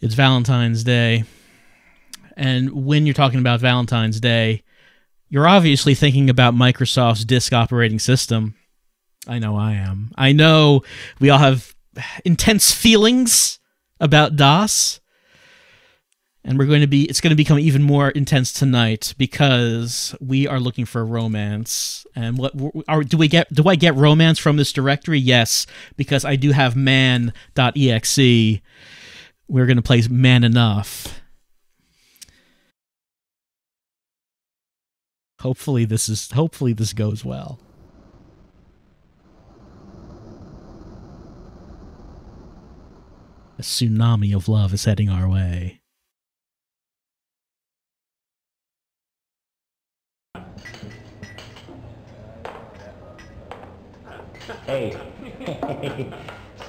It's Valentine's Day. And when you're talking about Valentine's Day, you're obviously thinking about Microsoft's disk operating system. I know I am. I know we all have intense feelings about DOS. And it's going to become even more intense tonight because we are looking for romance. And do I get romance from this directory? Yes, because I do have man.exe. We're going to play Man Enough. Hopefully this goes well. A tsunami of love is heading our way. Hey,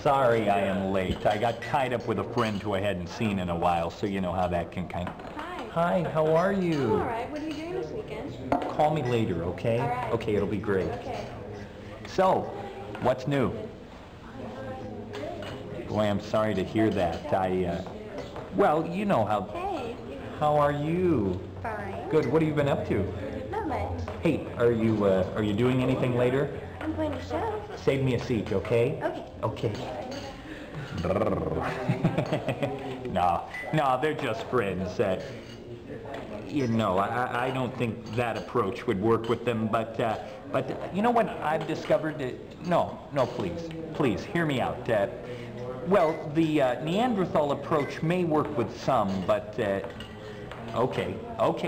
sorry I am late. I got tied up with a friend who I hadn't seen in a while, so you know how that can kind of... Hi, how are you? All right, what are you doing this weekend? Call me later, okay? All right. Okay, it'll be great. Okay. So, what's new? Boy, I'm sorry to hear that. Well, you know how... Hey. How are you? Fine. Good, what have you been up to? Not much. Hey, are you doing anything later? I'm playing a show. Save me a seat, okay? Okay. Okay. No, they're just friends. You know, I don't think that approach would work with them, but you know what I've discovered? No, please, hear me out. Well, the Neanderthal approach may work with some, but, okay,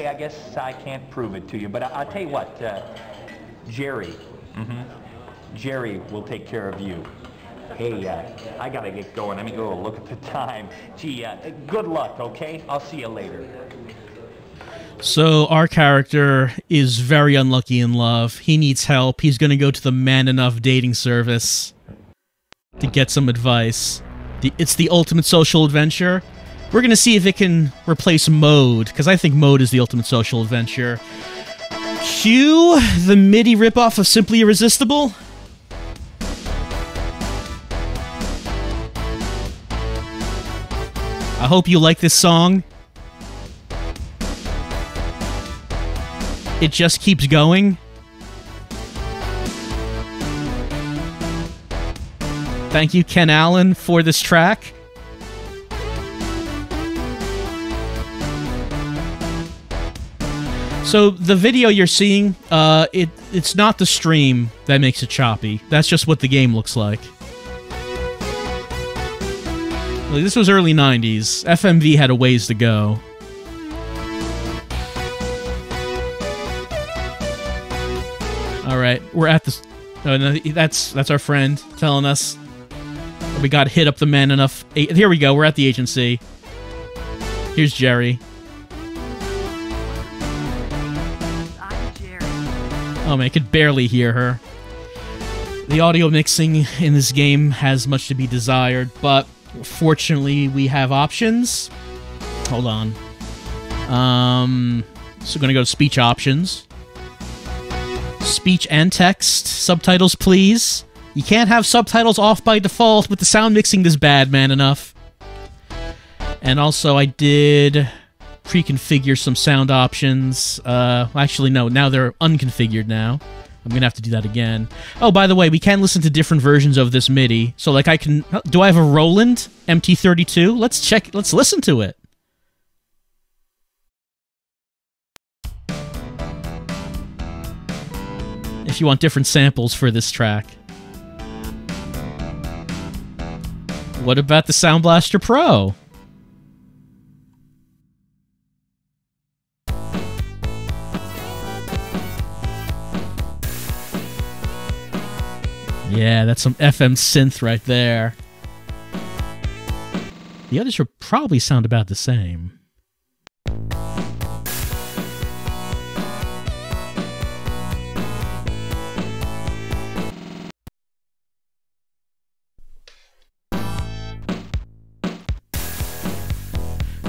I guess I can't prove it to you, but I'll tell you what, Jerry, Jerry will take care of you. Hey, I gotta get going. I mean, oh, look at the time. Gee, good luck, okay? I'll see you later. So our character is very unlucky in love. He needs help. He's gonna go to the Man Enough dating service to get some advice. It's the ultimate social adventure. We're gonna see if it can replace Mode, because I think Mode is the ultimate social adventure. Cue the MIDI ripoff of Simply Irresistible. I hope you like this song. It just keeps going. Thank you, Ken Allen, for this track. So the video you're seeing, it's not the stream that makes it choppy. That's just what the game looks like. This was early 90s. FMV had a ways to go. Alright, we're at the... Oh, no, that's our friend telling us we got hit up the Man Enough... Here we go, we're at the agency. Here's Jerry. I'm Jerry. Oh man, I could barely hear her. The audio mixing in this game has much to be desired, but fortunately we have options. Hold on. So we're gonna go to speech options. Speech and text. Subtitles, please. You can't have subtitles off by default with the sound mixing this bad, Man Enough. And also I did pre-configure some sound options. Actually, no, now they're unconfigured now. I'm gonna have to do that again. Oh, by the way, we can listen to different versions of this MIDI. So, like, do I have a Roland MT32? Let's check. Let's listen to it. If you want different samples for this track. What about the Sound Blaster Pro? Yeah, that's some FM synth right there. The others will probably sound about the same.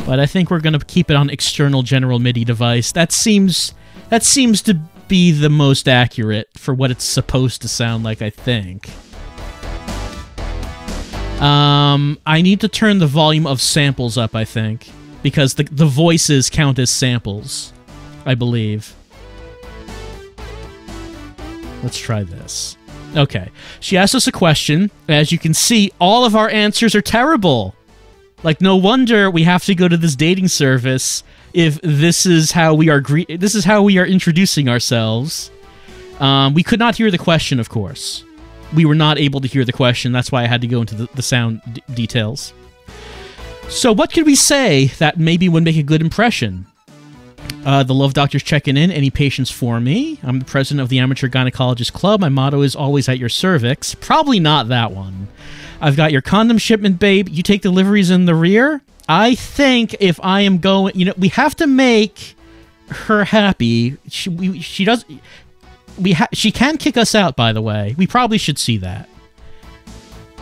But I think we're going to keep it on external general MIDI device. That seems to be the most accurate for what it's supposed to sound like, I think. I need to turn the volume of samples up, I think, because the voices count as samples, I believe. Let's try this. Okay. She asked us a question. As you can see, all of our answers are terrible. Like, no wonder we have to go to this dating service if this is how we are introducing ourselves. We could not hear the question, of course. We were not able to hear the question. That's why I had to go into the sound details. So what could we say that maybe would make a good impression? The Love Doctor's checking in. Any patients for me? I'm the president of the Amateur Gynecologist Club. My motto is always at your cervix. Probably not that one. I've got your condom shipment, babe. You take deliveries in the rear. I think if I am going... You know, we have to make her happy. She does... She can kick us out, by the way. We probably should see that.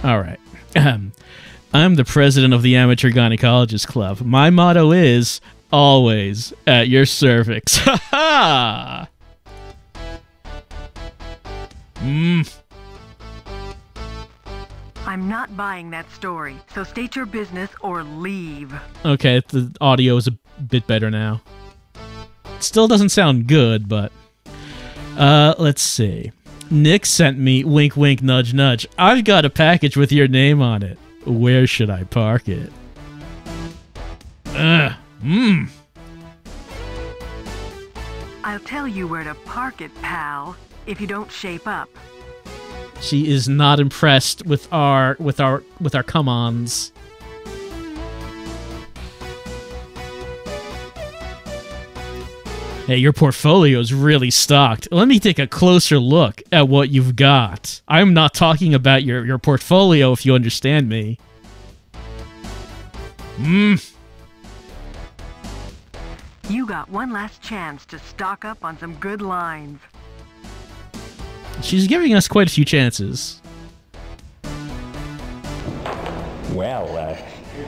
All right. I'm the president of the Amateur Gynecologist Club. My motto is... always at your cervix. Ha ha! I'm not buying that story, so state your business or leave. Okay, the audio is a bit better now. Still doesn't sound good, but... let's see. Nick sent me, wink wink nudge nudge, I've got a package with your name on it. Where should I park it? I'll tell you where to park it, pal, if you don't shape up. She is not impressed with our come-ons. Hey, your portfolio's really stocked. Let me take a closer look at what you've got. I'm not talking about your portfolio, if you understand me. You got one last chance to stock up on some good lines. She's giving us quite a few chances. Well,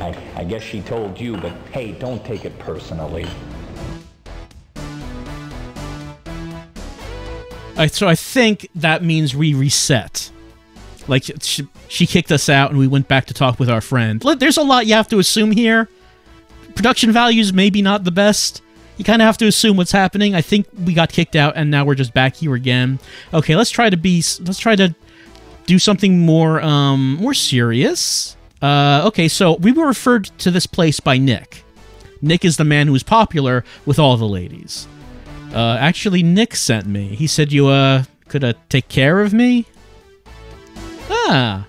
I guess she told you, but hey, don't take it personally. So I think that means we reset. Like, she kicked us out and we went back to talk with our friend. There's a lot you have to assume here. Production values maybe not the best. You kind of have to assume what's happening. I think we got kicked out and now we're just back here again. Okay, let's try to do something more serious. Okay, so we were referred to this place by Nick. Nick is the man who is popular with all the ladies. Actually, Nick sent me. He said you, could, take care of me? I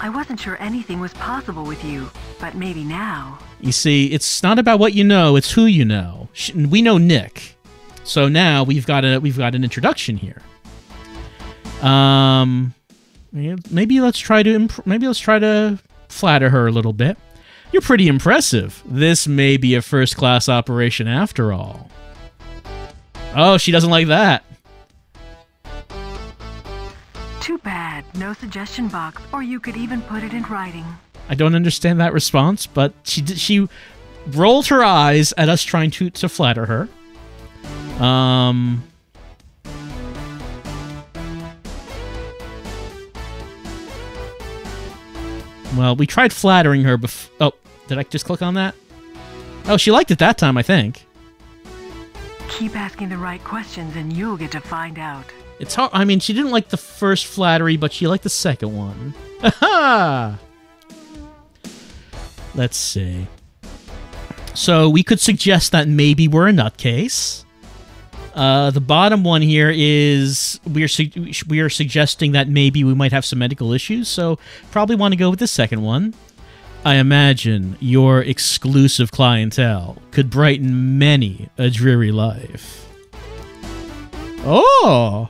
wasn't sure anything was possible with you, but maybe now. You see, it's not about what you know, it's who you know. We know Nick. So now we've got an introduction here. Maybe let's try to flatter her a little bit. You're pretty impressive. This may be a first-class operation after all. Oh, she doesn't like that. Too bad. No suggestion box, or you could even put it in writing. I don't understand that response, but she rolled her eyes at us trying to flatter her. Well, we tried flattering her before. Oh, did I just click on that? Oh, she liked it that time, I think. Keep asking the right questions and you'll get to find out. It's hard. I mean, she didn't like the first flattery, but she liked the second one. Aha! Let's see. So we could suggest that maybe we're a nutcase. The bottom one here is we are suggesting that maybe we might have some medical issues, so probably want to go with the second one. I imagine your exclusive clientele could brighten many a dreary life. Oh!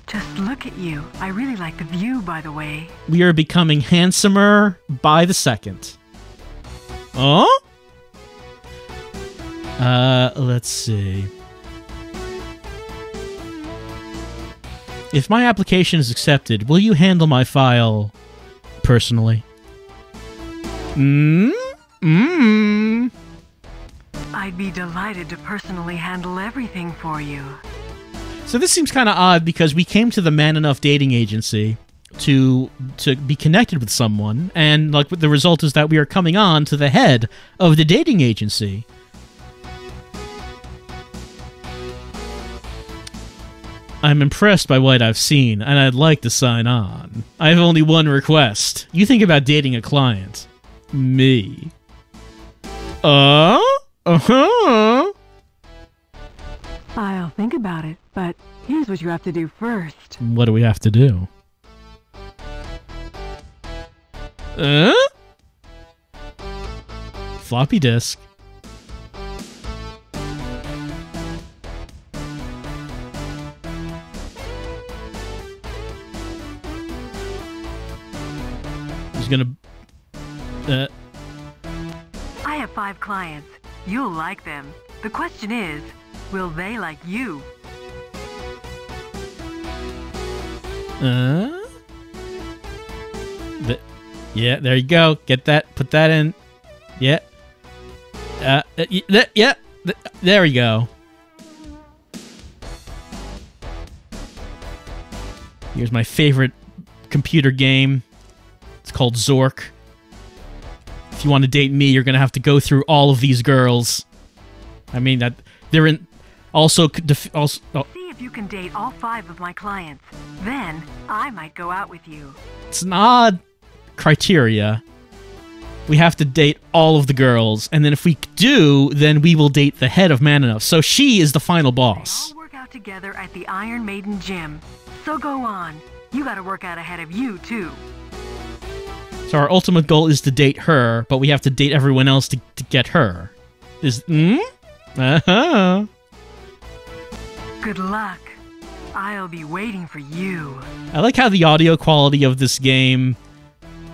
Just look at you. I really like the view, by the way. We are becoming handsomer by the second. Oh? Let's see. If my application is accepted, will you handle my file personally? I'd be delighted to personally handle everything for you. So this seems kind of odd because we came to the Man Enough dating agency to be connected with someone, and like the result is that we are coming on to the head of the dating agency. I'm impressed by what I've seen, and I'd like to sign on. I have only one request. You think about dating a client. Me. Uh-huh. I'll think about it, but here's what you have to do first. What do we have to do? Floppy disk. He's gonna... I have 5 clients. You'll like them. The question is, will they like you? Yeah, there you go. Get that. Put that in. Yeah. Yeah. There we go. Here's my favorite computer game. It's called Zork. If you want to date me, you're gonna have to go through all of these girls. I mean that they're in. Also. Oh. See if you can date all 5 of my clients. Then I might go out with you. It's an odd criteria. We have to date all of the girls, and then if we do, then we will date the head of Man Enough. So she is the final boss. They all work out together at the Iron Maiden gym. So go on. You gotta work out ahead of you, too. So our ultimate goal is to date her, but we have to date everyone else to get her. Uh-huh. Good luck. I'll be waiting for you. I like how the audio quality of this game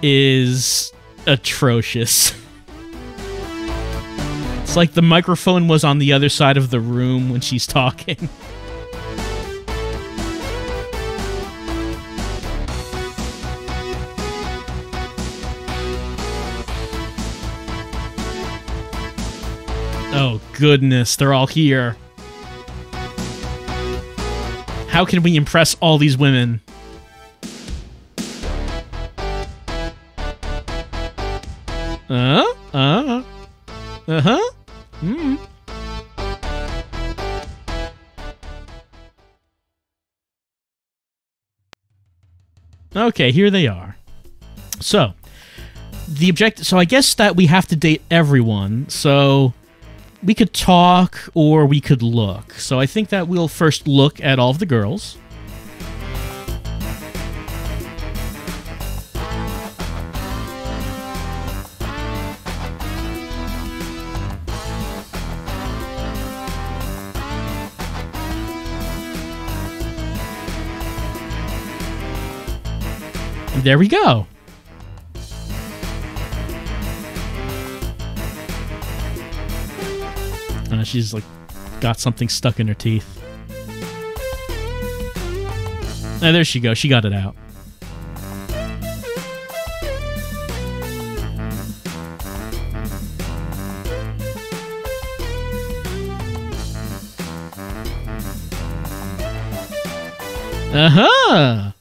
is atrocious. It's like the microphone was on the other side of the room when she's talking. Oh goodness, they're all here. How can we impress all these women? Okay, here they are. So, the objective... So I guess that we have to date everyone, so... We could talk, or we could look. So I think that we'll first look at all of the girls. And there we go. She's like got something stuck in her teeth. And there she goes. She got it out. Uh-huh.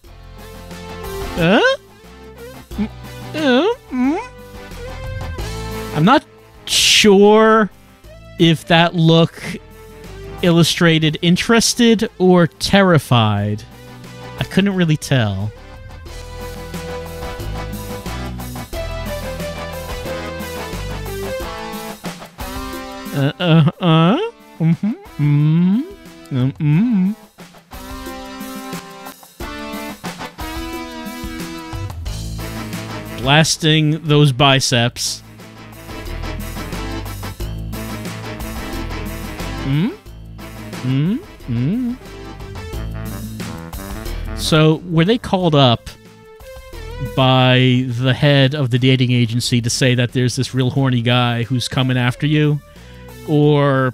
I'm not sure if that look illustrated interested or terrified. I couldn't really tell. Blasting those biceps. So, were they called up by the head of the dating agency to say that there's this real horny guy who's coming after you? Or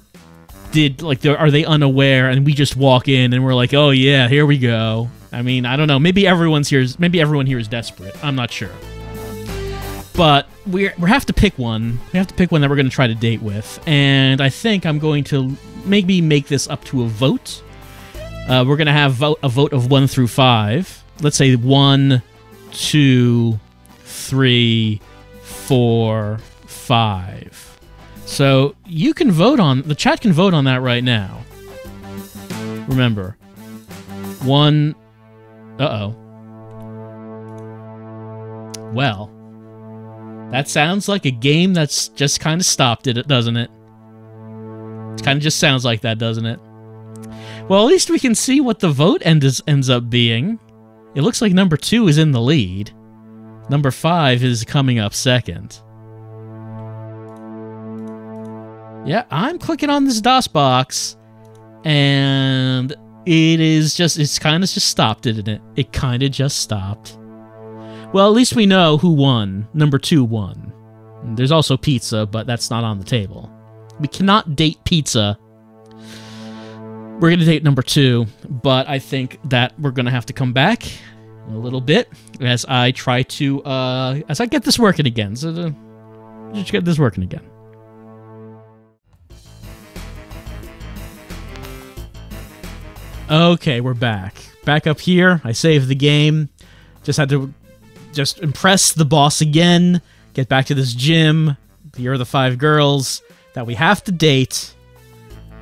are they unaware and we just walk in and we're like, oh yeah, here we go? I mean, I don't know. Maybe everyone here is desperate. I'm not sure. But we have to pick one. We have to pick one that we're going to try to date with. And I think I'm going to maybe make this up to a vote. We're going to have a vote of 1 through 5. Let's say 1, 2, 3, 4, 5. So you can vote on... The chat can vote on that right now. Remember. 1... Uh-oh. Well, that sounds like a game that's just kind of stopped it, doesn't it? It kind of just sounds like that, doesn't it? Well, at least we can see what the vote ends up being. It looks like number 2 is in the lead. Number 5 is coming up second. Yeah, I'm clicking on this DOS box, and it's kind of just stopped, didn't it? It kind of just stopped. Well, at least we know who won. Number 2 won. There's also pizza, but that's not on the table. We cannot date pizza. We're going to date number 2, but I think that we're going to have to come back in a little bit as I try to, as I get this working again. So, just get this working again. Okay, we're back. Back up here. I saved the game. Just had to impress the boss again. Get back to this gym. Here are the 5 girls that we have to date.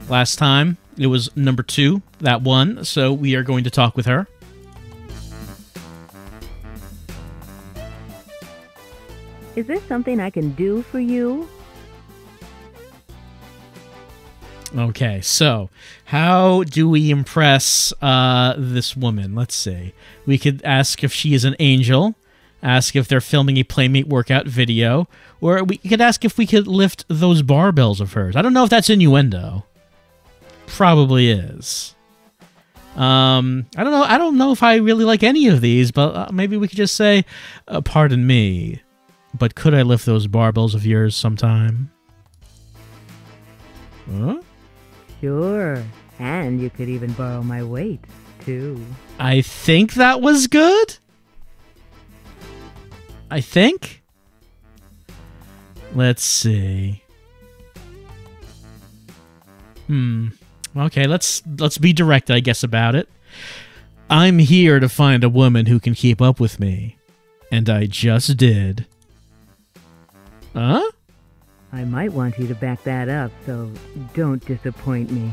Last time, it was number 2 that won, so we are going to talk with her. Is there something I can do for you? Okay, so how do we impress this woman? Let's see. We could ask if she is an angel, ask if they're filming a Playmate workout video, or we could ask if we could lift those barbells of hers. I don't know if that's innuendo. Probably is. I don't know. I don't know if I really like any of these, but maybe we could just say, pardon me, but could I lift those barbells of yours sometime? Huh? Sure. And you could even borrow my weight, too. I think that was good. I think. Let's see. Okay, let's be direct, I guess, about it. I'm here to find a woman who can keep up with me. And I just did. Huh? I might want you to back that up, so don't disappoint me.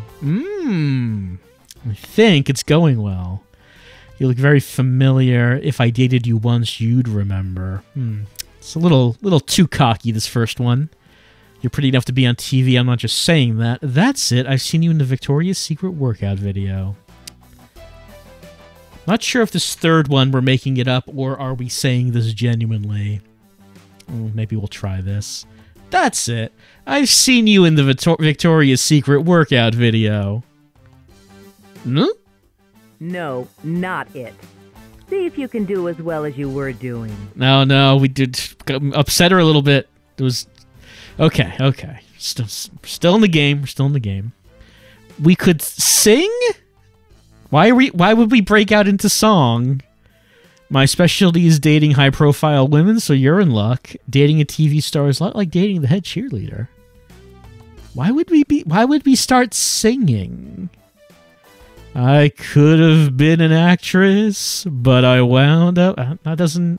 I think it's going well. You look very familiar. If I dated you once, you'd remember. It's a little too cocky, this first one. You're pretty enough to be on TV, I'm not just saying that. That's it, I've seen you in the Victoria's Secret workout video. Not sure if this third one we're making it up, or are we saying this genuinely? Maybe we'll try this. That's it. I've seen you in the Victoria's Secret workout video. No, not it. See if you can do as well as you were doing. No, we did upset her a little bit. It was okay. Still in the game. We're still in the game. We could sing? Why would we break out into song? My specialty is dating high-profile women, so you're in luck. Dating a TV star is a lot like dating the head cheerleader. Why would we start singing? I could have been an actress, but I wound up. I don't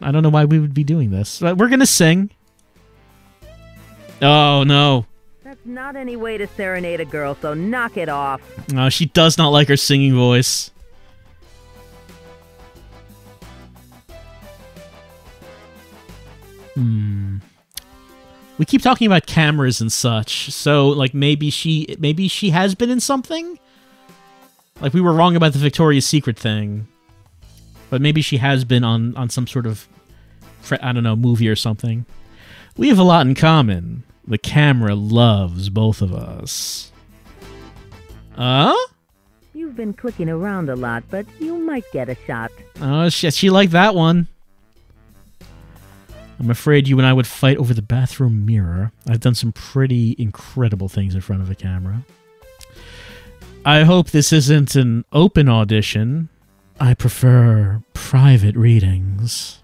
know why we would be doing this. We're gonna sing. Oh no. That's not any way to serenade a girl, so knock it off. No, she does not like her singing voice. We keep talking about cameras and such, so like maybe she has been in something? Like we were wrong about the Victoria's Secret thing. But maybe she has been on some sort of, I don't know, movie or something. We have a lot in common. The camera loves both of us. You've been clicking around a lot, but you might get a shot. Oh, she liked that one. I'm afraid you and I would fight over the bathroom mirror. I've done some pretty incredible things in front of a camera. I hope this isn't an open audition. I prefer private readings.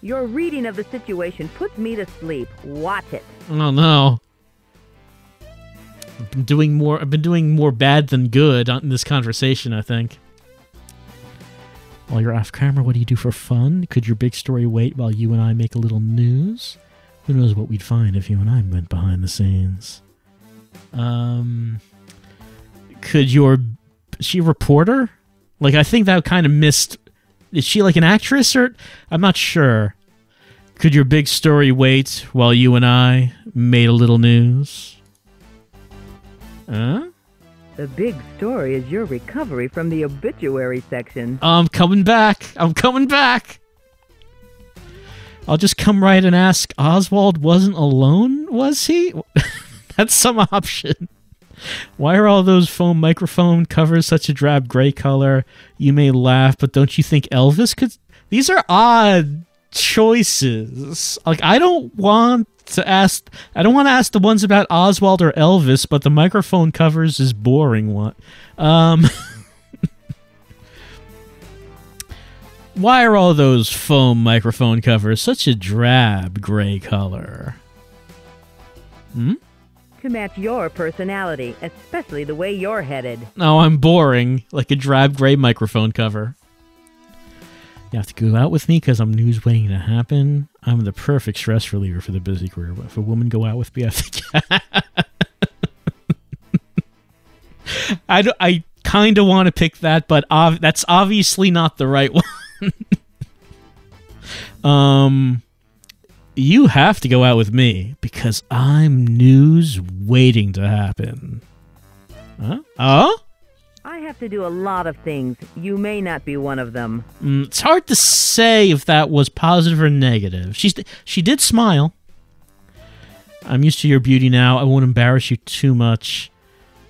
Your reading of the situation puts me to sleep. Watch it. Oh no. I've been doing more bad than good in this conversation, I think. While you're off camera, what do you do for fun? Could your big story wait while you and I make a little news? Who knows what we'd find if you and I went behind the scenes? Is she a reporter? Like, I think that kind of missed... Is she like an actress or... I'm not sure. Could your big story wait while you and I made a little news? Huh? The big story is your recovery from the obituary section. I'm coming back. I'll just come right and ask, Oswald wasn't alone, was he? That's some option. Why are all those foam microphone covers such a drab gray color? You may laugh, but don't you think Elvis could... These are odd choices. Like, I don't want to ask the ones about Oswald or Elvis, but the microphone covers is boring one. Why are all those foam microphone covers such a drab gray color? To match your personality, especially the way you're headed. No, I'm boring, like a drab gray microphone cover. You have to go out with me because I'm news waiting to happen. I'm the perfect stress reliever for the busy career. If a woman go out with me, I think... I kind of want to pick that, but that's obviously not the right one. You have to go out with me because I'm news waiting to happen. Huh? Oh? I have to do a lot of things. You may not be one of them. It's hard to say if that was positive or negative. She did smile. I'm used to your beauty now. I won't embarrass you too much.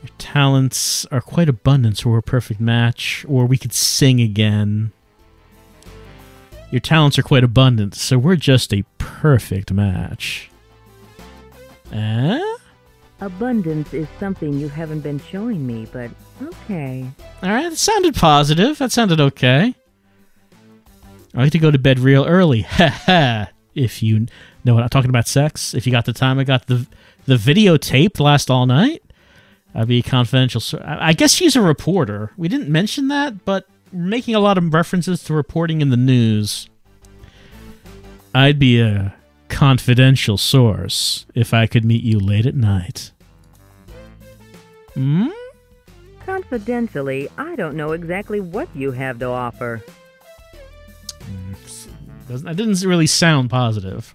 Your talents are quite abundant, so we're a perfect match. Or we could sing again. Your talents are quite abundant, so we're just a perfect match. Abundance is something you haven't been showing me, but okay. Alright, that sounded positive. That sounded okay. I like to go to bed real early. Ha. If you know what I'm talking about, sex. If you got the time, I got the videotape last all night. I'd be confidential. I guess she's a reporter. We didn't mention that, but we're making a lot of references to reporting in the news. I'd be a confidential source if I could meet you late at night. Confidentially, I don't know exactly what you have to offer. That didn't really sound positive.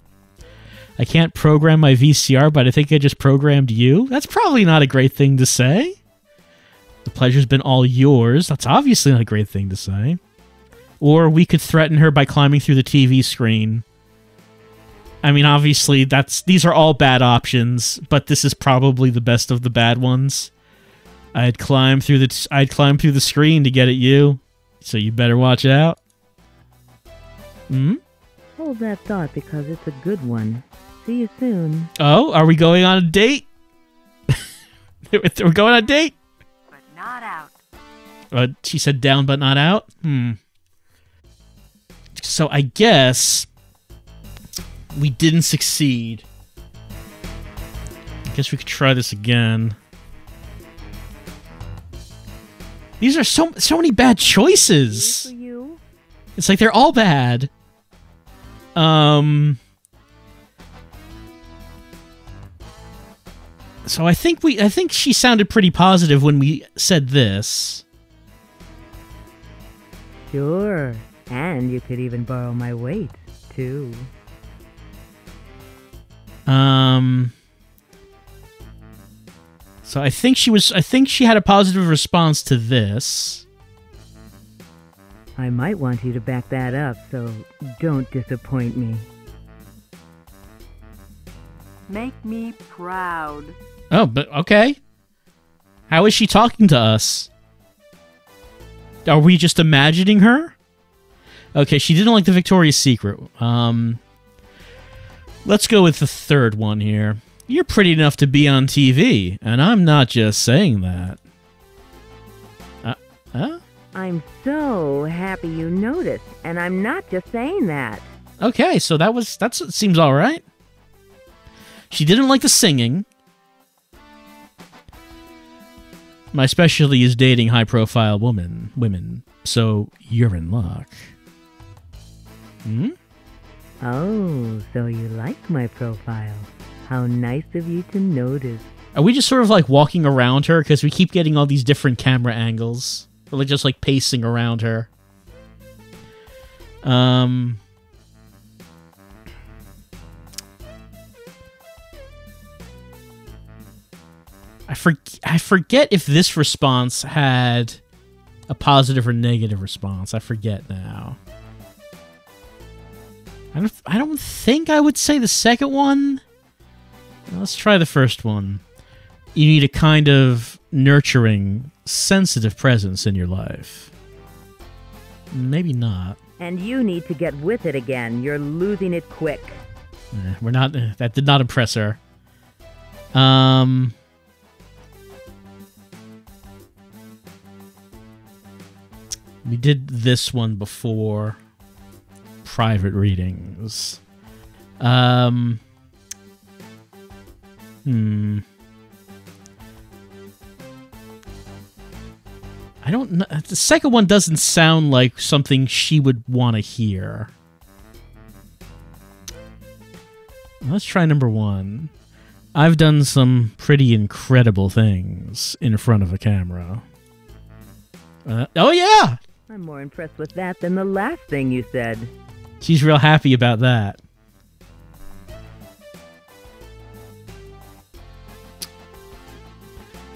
I can't program my VCR, but I think I just programmed you. That's probably not a great thing to say. The pleasure's been all yours. That's obviously not a great thing to say. Or we could threaten her by climbing through the TV screen. I mean, obviously, these are all bad options, but this is probably the best of the bad ones. I'd climb through the screen to get at you, so you better watch out. Hold that thought because it's a good one. See you soon. Oh, are we going on a date? We're going on a date? But not out. She said down but not out? So I guess we didn't succeed. I guess we could try this again. These are so many bad choices. For you? It's like they're all bad. So I think she sounded pretty positive when we said this. Sure. And you could even borrow my weight, too. So I think she had a positive response to this. I might want you to back that up, so don't disappoint me. Make me proud. Oh, but okay. How is she talking to us? Are we just imagining her? Okay, she didn't like the Victoria's Secret. Let's go with the third one here. You're pretty enough to be on TV, and I'm not just saying that. I'm so happy you noticed, and I'm not just saying that. Okay, so that seems all right. She didn't like the singing. My specialty is dating high-profile women, so you're in luck. Hmm? Oh, so you like my profile. How nice of you to notice. Are we just sort of like walking around her because we keep getting all these different camera angles? We're like just like pacing around her. I forget if this response had a positive or negative response. I forget now. I don't think I would say the second one. Let's try the first one. You need a kind of nurturing, sensitive presence in your life. Maybe not. And you need to get with it again. You're losing it quick. We're not. That did not impress her. We did this one before. Private readings. I don't know. The second one doesn't sound like something she would want to hear. Let's try number one. I've done some pretty incredible things in front of a camera. Oh, yeah! I'm more impressed with that than the last thing you said. She's real happy about that.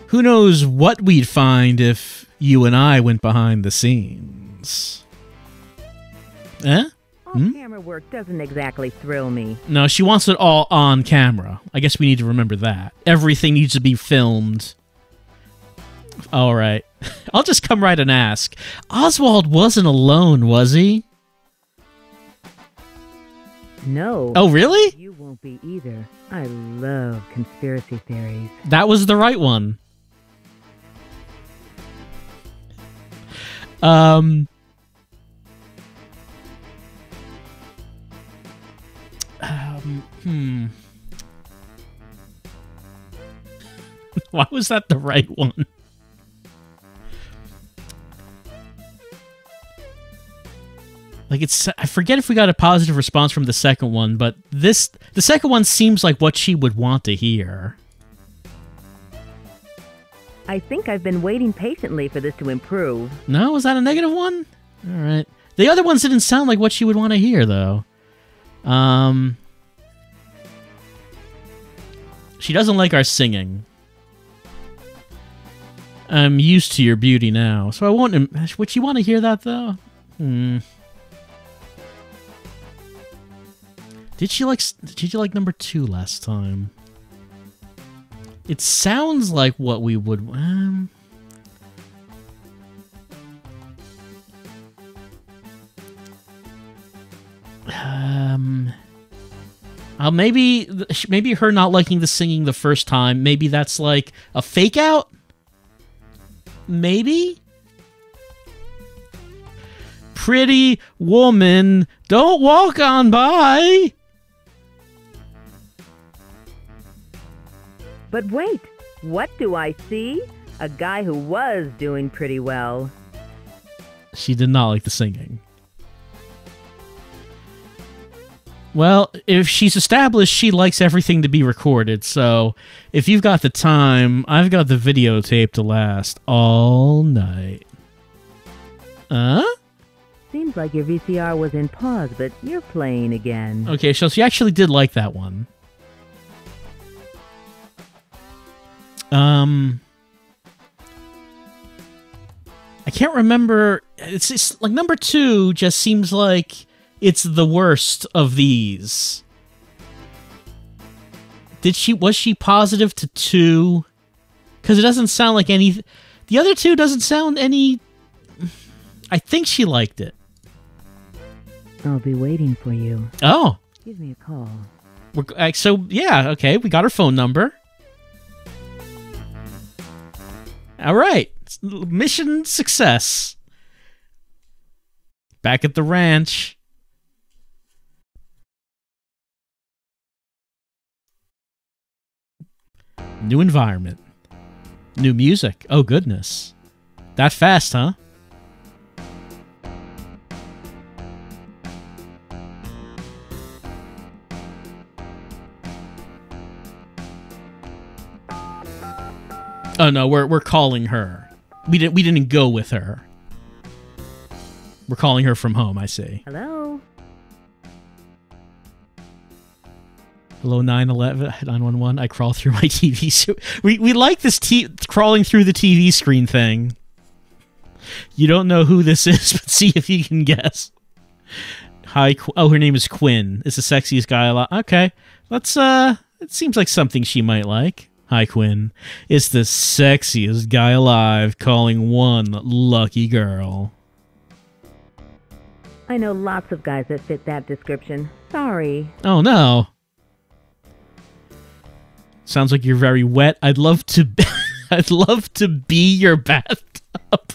Who knows what we'd find if you and I went behind the scenes? Eh? Off-camera work doesn't exactly thrill me. No, she wants it all on camera. I guess we need to remember that. Everything needs to be filmed. All right. I'll just come right and ask. Oswald wasn't alone, was he? No. Oh, really? You won't be either. I love conspiracy theories. That was the right one. Why was that the right one? Like I forget if we got a positive response from the second one, but the second one seems like what she would want to hear. I think I've been waiting patiently for this to improve. No, was that a negative one? All right. The other ones didn't sound like what she would want to hear, though. She doesn't like our singing. I'm used to your beauty now, so I won't. Would she want to hear that, though? Did you like number 2 last time? It sounds like what we would. Maybe her not liking the singing the first time. Maybe that's like a fake out. Maybe. Pretty woman, don't walk on by. But wait, what do I see? A guy who was doing pretty well. She did not like the singing. Well, if she's established she likes everything to be recorded, so if you've got the time, I've got the videotape to last all night. Seems like your VCR was in pause, but you're playing again. Okay, so she actually did like that one. I can't remember. It's like number 2 just seems like it's the worst of these. Was she positive to 2? Because it doesn't sound like any. The other 2 doesn't sound any. I think she liked it. I'll be waiting for you. Oh. Give me a call. So yeah, okay, we got her phone number. All right, mission success. Back at the ranch. New environment. New music. Oh, goodness. That fast, huh? Oh no, we're calling her. We didn't go with her. We're calling her from home, I see. Hello? Hello, 911. I crawl through my TV. We like this crawling through the TV screen thing. You don't know who this is, but see if you can guess. Hi, oh, her name is Quinn. It's the sexiest guy alive. Okay, let's. It seems like something she might like. Hi, Quinn. It's the sexiest guy alive calling one lucky girl. I know lots of guys that fit that description. Sorry. Oh, no. Sounds like you're very wet. I'd love to I'd love to be your bathtub.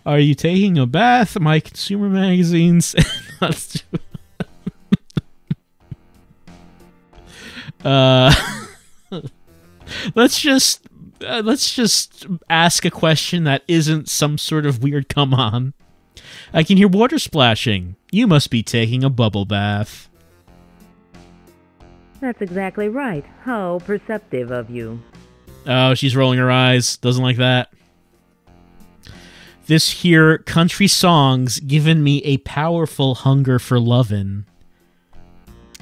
Are you taking a bath? My consumer magazines. Let's just ask a question that isn't some sort of weird come on. I can hear water splashing. You must be taking a bubble bath. That's exactly right. How perceptive of you. Oh, she's rolling her eyes. Doesn't like that. This here country song's given me a powerful hunger for lovin'.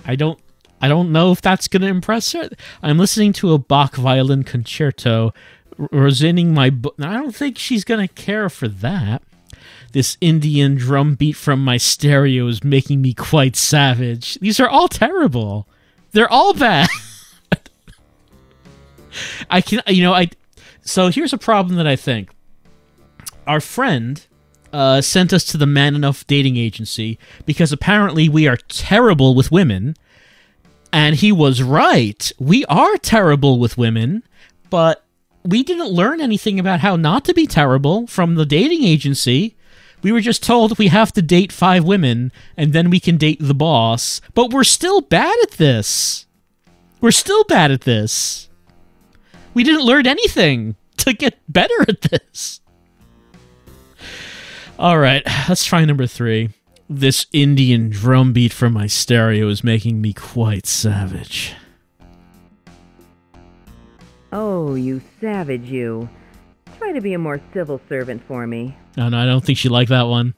I don't know if that's going to impress her. I'm listening to a Bach violin concerto, rosinning my I don't think she's going to care for that. This Indian drum beat from my stereo is making me quite savage. These are all terrible. They're all bad. So here's a problem that I think. Our friend sent us to the Man Enough dating agency because apparently we are terrible with women. And he was right. We are terrible with women, but we didn't learn anything about how not to be terrible from the dating agency. We were just told we have to date 5 women, and then we can date the boss. But we're still bad at this. We're still bad at this. We didn't learn anything to get better at this. All right, let's try number 3. This Indian drum beat from my stereo is making me quite savage. Oh, you savage, you. Try to be a more civil servant for me. Oh, no, I don't think she liked that one.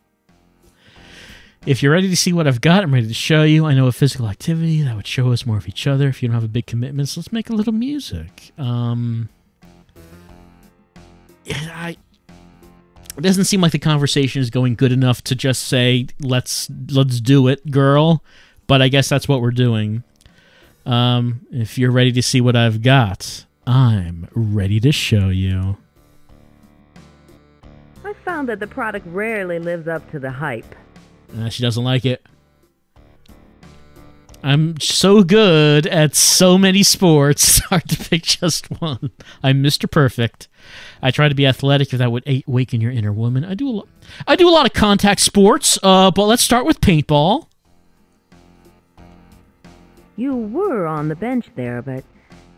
If you're ready to see what I've got, I'm ready to show you. I know a physical activity that would show us more of each other. If you don't have a big commitment, so let's make a little music. It doesn't seem like the conversation is going good enough to just say, let's do it, girl. But I guess that's what we're doing. If you're ready to see what I've got, I'm ready to show you. I found that the product rarely lives up to the hype. She doesn't like it. I'm so good at so many sports, it's hard to pick just one. I'm Mr. Perfect. I try to be athletic if that would awaken your inner woman. I do a lot of contact sports, but let's start with paintball. You were on the bench there, but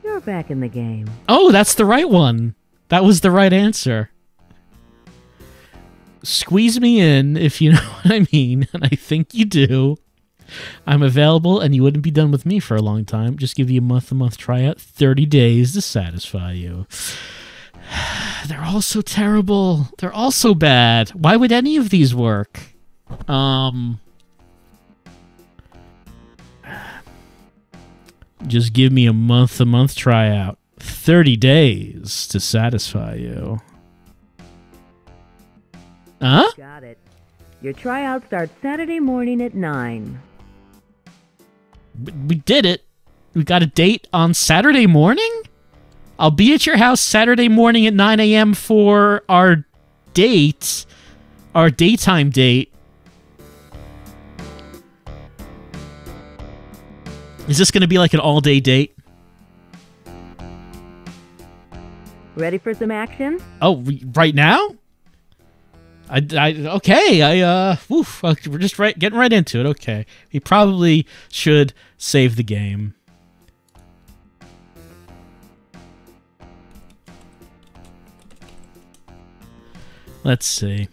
you're back in the game. Oh, that's the right one. That was the right answer. Squeeze me in, if you know what I mean, and I think you do. I'm available, and you wouldn't be done with me for a long time. Just give you a month tryout, 30 days to satisfy you. They're all so terrible. They're all so bad. Why would any of these work? Just give me a month tryout, 30 days to satisfy you. Huh? Got it. Your tryout starts Saturday morning at 9. We did it. We got a date on Saturday morning? I'll be at your house Saturday morning at 9 a.m. for our date. Our daytime date. Is this going to be like an all-day date? Ready for some action? Oh, right now? We're just getting right into it. Okay. We probably should save the game. Let's see.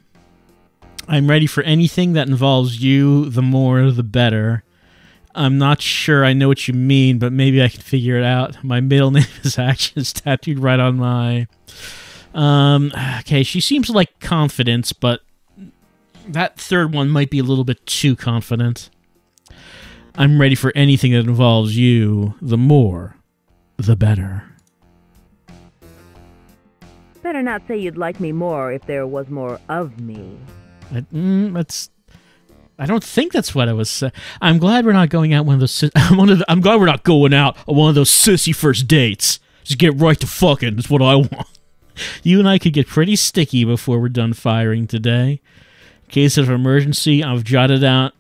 I'm ready for anything that involves you. The more, the better. I'm not sure I know what you mean, but maybe I can figure it out. My middle name is Actions tattooed right on my... Okay, she seems like confidence, but that third one might be a little bit too confident. I'm ready for anything that involves you. The more, the better. Better not say you'd like me more if there was more of me. I don't think that's what I was saying. I'm glad we're not going out one of those. I'm glad we're not going out on one of those sissy first dates. Just get right to fucking. That's what I want. You and I could get pretty sticky before we're done firing today. In case of emergency, I've jotted out.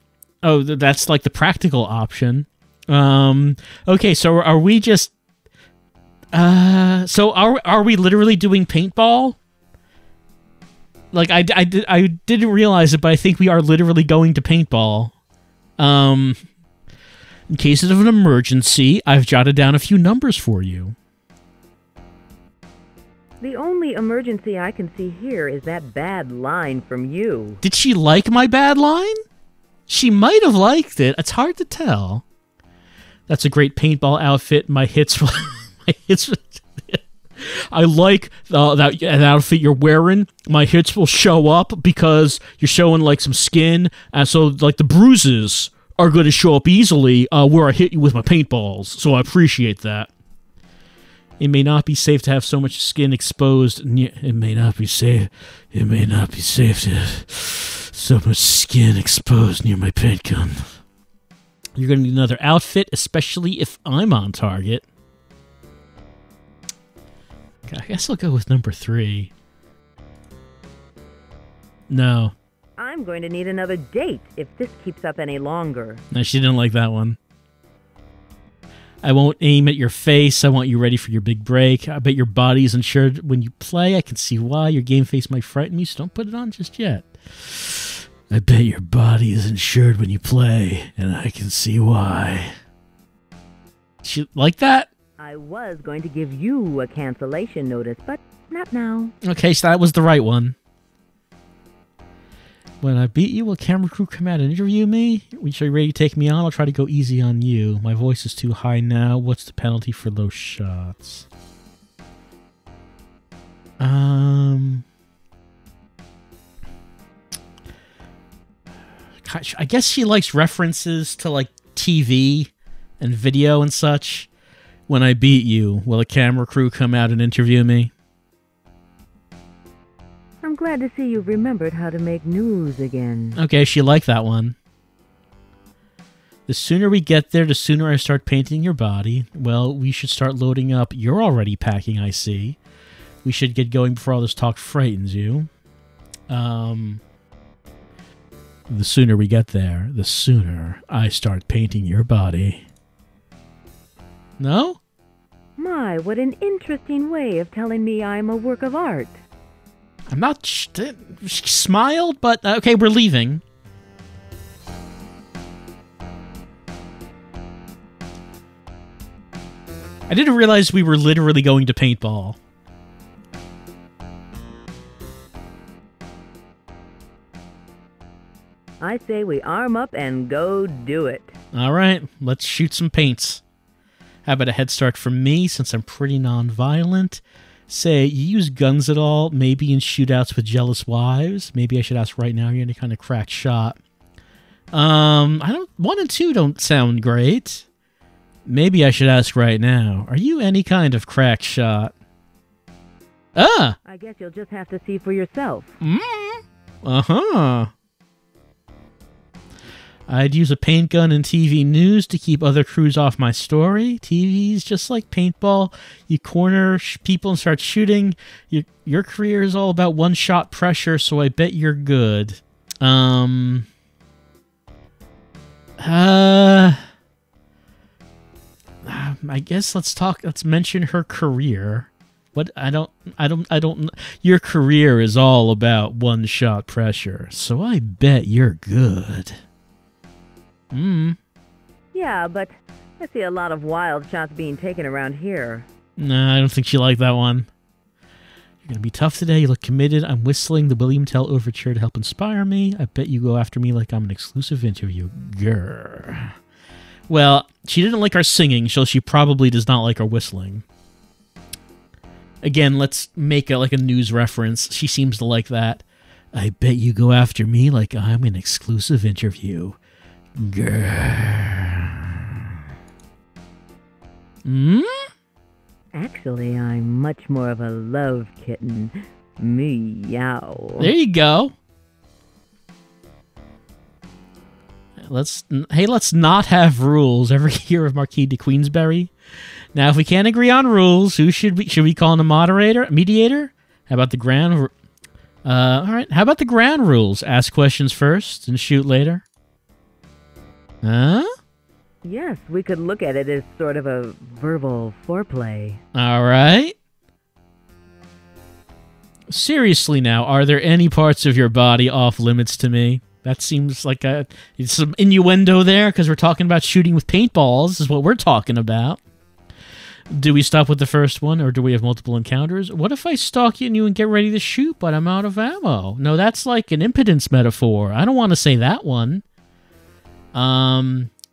Oh, that's like the practical option. Okay, so are we just? So are we literally doing paintball? Like I didn't realize it, but I think we are literally going to paintball. In case of an emergency, I've jotted down a few numbers for you. The only emergency I can see here is that bad line from you. Did she like my bad line? She might have liked it. It's hard to tell. That's a great paintball outfit. My hits will... my hits... I like that outfit you're wearing. My hits will show up because you're showing like some skin. So like the bruises are going to show up easily where I hit you with my paintballs. So I appreciate that. It may not be safe to have so much skin exposed. It may not be safe. It may not be safe to have so much skin exposed near my paint gun. You're going to need another outfit, especially if I'm on target. I guess I'll go with number 3. No. I'm going to need another date if this keeps up any longer. No, she didn't like that one. I won't aim at your face. I want you ready for your big break. I bet your body is insured when you play. I can see why. Your game face might frighten you, so don't put it on just yet. I bet your body is insured when you play, and I can see why. She like that? I was going to give you a cancellation notice, but not now. Okay, so that was the right one. When I beat you, will camera crew come out and interview me? When you're ready to take me on, I'll try to go easy on you. My voice is too high now. What's the penalty for those shots? I guess she likes references to, like, TV and video and such. When I beat you, will a camera crew come out and interview me? I'm glad to see you've remembered how to make news again. Okay, she liked that one. The sooner we get there, the sooner I start painting your body. Well, we should start loading up. You're already packing, I see. We should get going before all this talk frightens you. The sooner we get there, the sooner I start painting your body. No? My, what an interesting way of telling me I'm a work of art. I'm not... She smiled, but... okay, we're leaving. I didn't realize we were literally going to paintball. I say we arm up and go do it. All right, let's shoot some paints. How about a head start from me, since I'm pretty non-violent? Say, you use guns at all? Maybe in shootouts with jealous wives? Maybe I should ask right now, are you any kind of cracked shot? I don't... 1 and 2 don't sound great. Maybe I should ask right now, are you any kind of cracked shot? Ah! I guess you'll just have to see for yourself. Uh-huh. I'd use a paint gun in TV news to keep other crews off my story. TV's just like paintball. You corner people and start shooting. Your career is all about one-shot pressure, so I bet you're good. I guess let's mention her career. What? I don't. Your career is all about one-shot pressure, so I bet you're good. Yeah, but I see a lot of wild shots being taken around here. Nah, I don't think she liked that one. You're gonna be tough today. You look committed. I'm whistling the William Tell overture to help inspire me. I bet you go after me like I'm an exclusive interview. Grr. Well, she didn't like our singing, so she probably does not like our whistling. Again, let's make like a news reference. She seems to like that. I bet you go after me like I'm an exclusive interview. Grr. Actually, I'm much more of a love kitten. Meow. There you go. Let's not have rules. Ever hear of Marquis de Queensberry? Now, if we can't agree on rules, who should we call in a moderator, a mediator? How about the ground? All right. How about the ground rules? Ask questions first and shoot later. Huh? Yes, we could look at it as sort of a verbal foreplay. All right. Seriously now, are there any parts of your body off limits to me? That seems like it's some innuendo there because we're talking about shooting with paintballs is what we're talking about. Do we stop with the first one or do we have multiple encounters? What if I stalk you and get ready to shoot but I'm out of ammo? No, that's like an impotence metaphor. I don't want to say that one.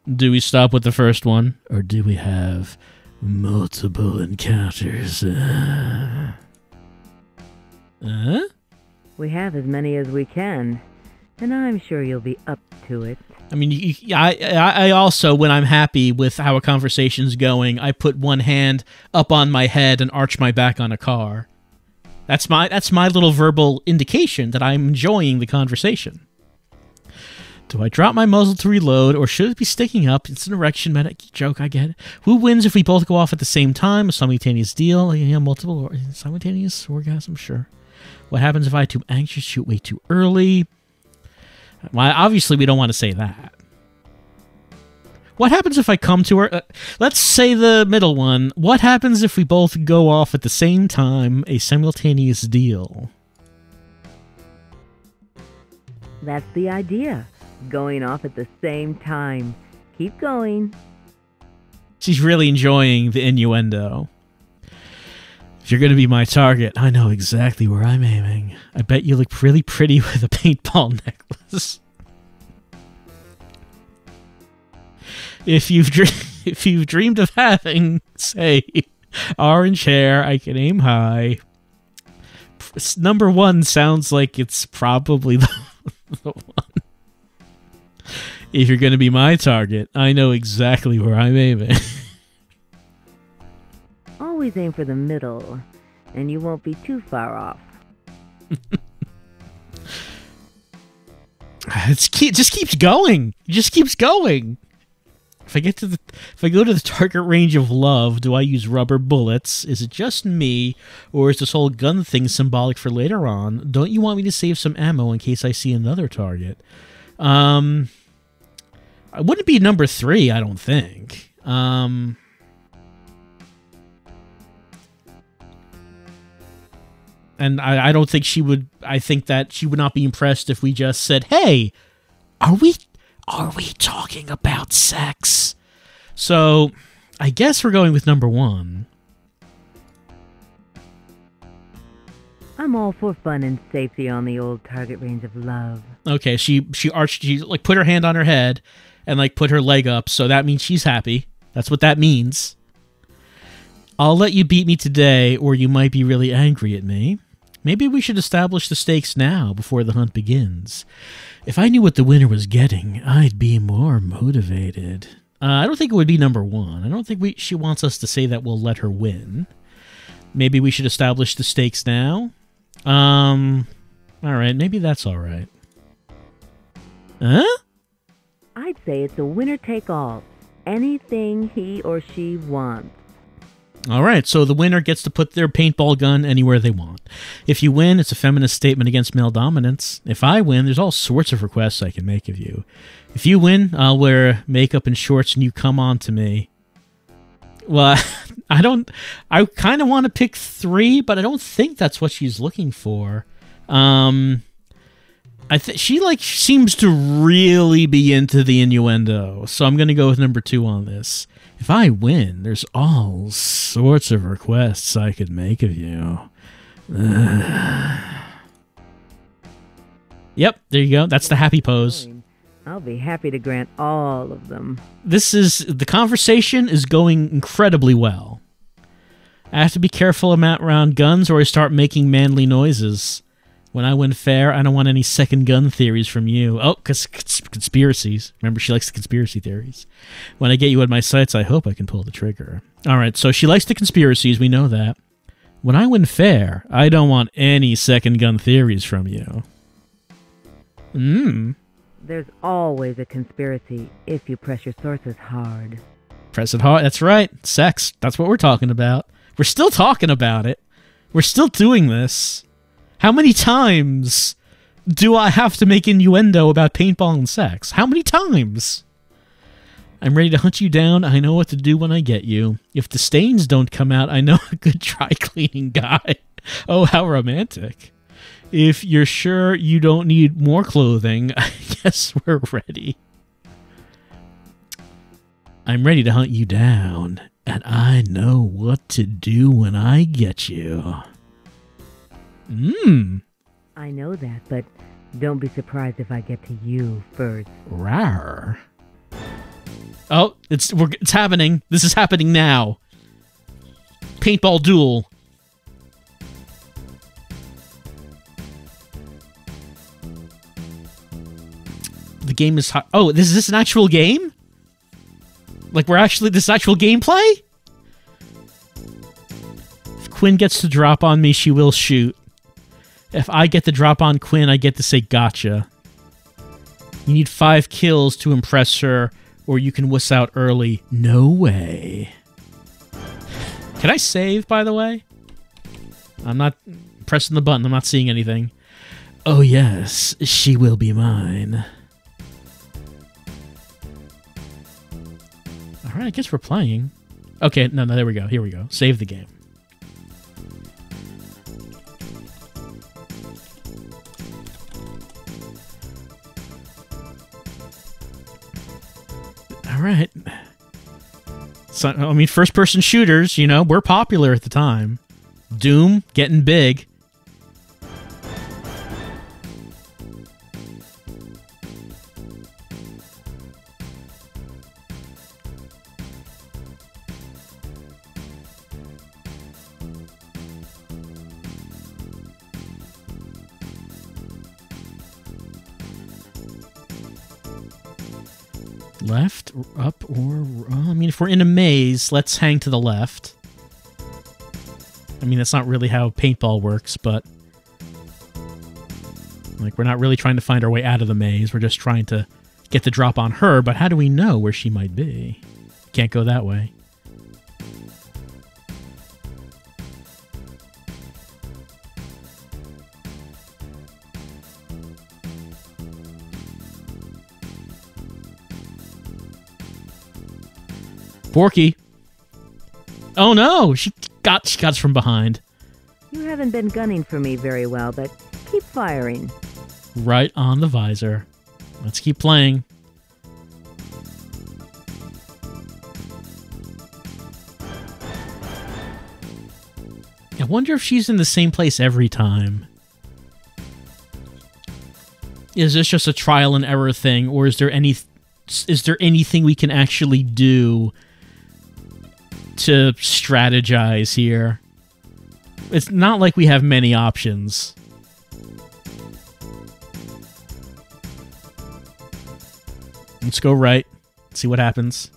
Do we stop with the first one or do we have multiple encounters? We have as many as we can, and I'm sure you'll be up to it. I mean, I also, when I'm happy with how a conversation's going, I put one hand up on my head and arch my back on a car. That's my little verbal indication that I'm enjoying the conversation. Do I drop my muzzle to reload, or should it be sticking up? It's an erection medic joke, I get it. Who wins if we both go off at the same time? A simultaneous deal? Multiple or simultaneous orgasm? Sure. What happens if I too anxious, shoot way too early? Well, obviously we don't want to say that. What happens if I come to her? Let's say the middle one. What happens if we both go off at the same time? A simultaneous deal. That's the idea. Going off at the same time. Keep going. She's really enjoying the innuendo. If you're going to be my target, I know exactly where I'm aiming. I bet you look really pretty with a paintball necklace. If you've dreamed of having, say, orange hair, I can aim high. Number one sounds like it's probably the one. If you're going to be my target, I know exactly where I'm aiming. Always aim for the middle, and you won't be too far off. Just keeps going. It just keeps going. If I go to the target range of love, do I use rubber bullets? Is it just me, or is this whole gun thing symbolic for later on? Don't you want me to save some ammo in case I see another target? I wouldn't be number 3, I don't think. And I don't think she would. I think that she would not be impressed if we just said, "Hey, are we talking about sex?" So, I guess we're going with number 1. I'm all for fun and safety on the old target range of love. Okay, she like put her hand on her head and like put her leg up, so that means she's happy. That's what that means. I'll let you beat me today, or you might be really angry at me. Maybe we should establish the stakes now, before the hunt begins. If I knew what the winner was getting, I'd be more motivated. I don't think it would be number 1. I don't think she wants us to say that we'll let her win. Maybe we should establish the stakes now. Alright, maybe that's alright. Huh? I'd say it's a winner-take-all. Anything he or she wants. Alright, so the winner gets to put their paintball gun anywhere they want. If you win, it's a feminist statement against male dominance. If I win, there's all sorts of requests I can make of you. If you win, I'll wear makeup and shorts and you come on to me. Well, I kind of want to pick 3, but I don't think that's what she's looking for. She seems to really be into the innuendo, so I'm going to go with number 2 on this. If I win, there's all sorts of requests I could make of you. Yep, there you go. That's the happy pose. I'll be happy to grant all of them. The conversation is going incredibly well. I have to be careful around guns or I start making manly noises. When I win fair, I don't want any second gun theories from you. Oh, because conspiracies. Remember, she likes the conspiracy theories. When I get you in my sights, I hope I can pull the trigger. All right, so she likes the conspiracies. We know that. When I win fair, I don't want any second gun theories from you. There's always a conspiracy if you press your sources hard. Press it hard. That's right. Sex. That's what we're talking about. We're still talking about it. We're still doing this. How many times do I have to make innuendo about paintball and sex? How many times? I'm ready to hunt you down. I know what to do when I get you. If the stains don't come out, I know a good dry cleaning guy. Oh, how romantic. If you're sure you don't need more clothing, I guess we're ready. I'm ready to hunt you down, and I know what to do when I get you. I know that, but don't be surprised if I get to you first. Rawr. Oh, it's happening. This is happening now. Paintball duel. The game is hot. Oh, is this an actual game? Like this is actual gameplay? If Quinn gets to drop on me, she will shoot. If I get the drop on Quinn, I get to say gotcha. You need 5 kills to impress her, or you can wuss out early. No way. Can I save, by the way? I'm not pressing the button. I'm not seeing anything. Oh, yes. She will be mine. All right, I guess we're playing. Okay, no, there we go. Here we go. Save the game. All right. So, I mean, first-person shooters, you know, were popular at the time. Doom, getting big. Left, up, or... I mean, if we're in a maze, let's hang to the left. I mean, that's not really how paintball works, but... like, we're not really trying to find our way out of the maze. We're just trying to get the drop on her, but how do we know where she might be? Can't go that way. Porky. Oh no, she got us from behind. You haven't been gunning for me very well, but keep firing. Right on the visor. Let's keep playing. I wonder if she's in the same place every time. Is this just a trial and error thing, or is there anything we can actually do to strategize here? It's not like we have many options. Let's go right. See what happens.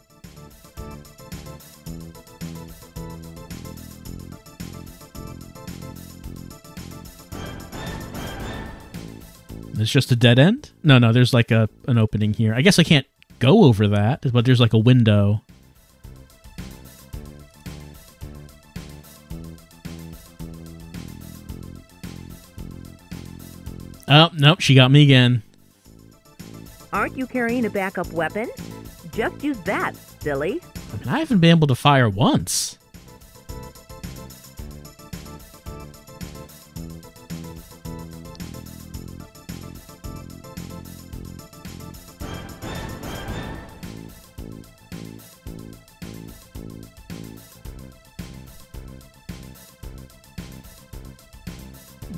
It's just a dead end? No, there's like an opening here. I guess I can't go over that, but there's like a window. Oh, nope, she got me again. Aren't you carrying a backup weapon? Just use that, silly. I mean, I haven't been able to fire once.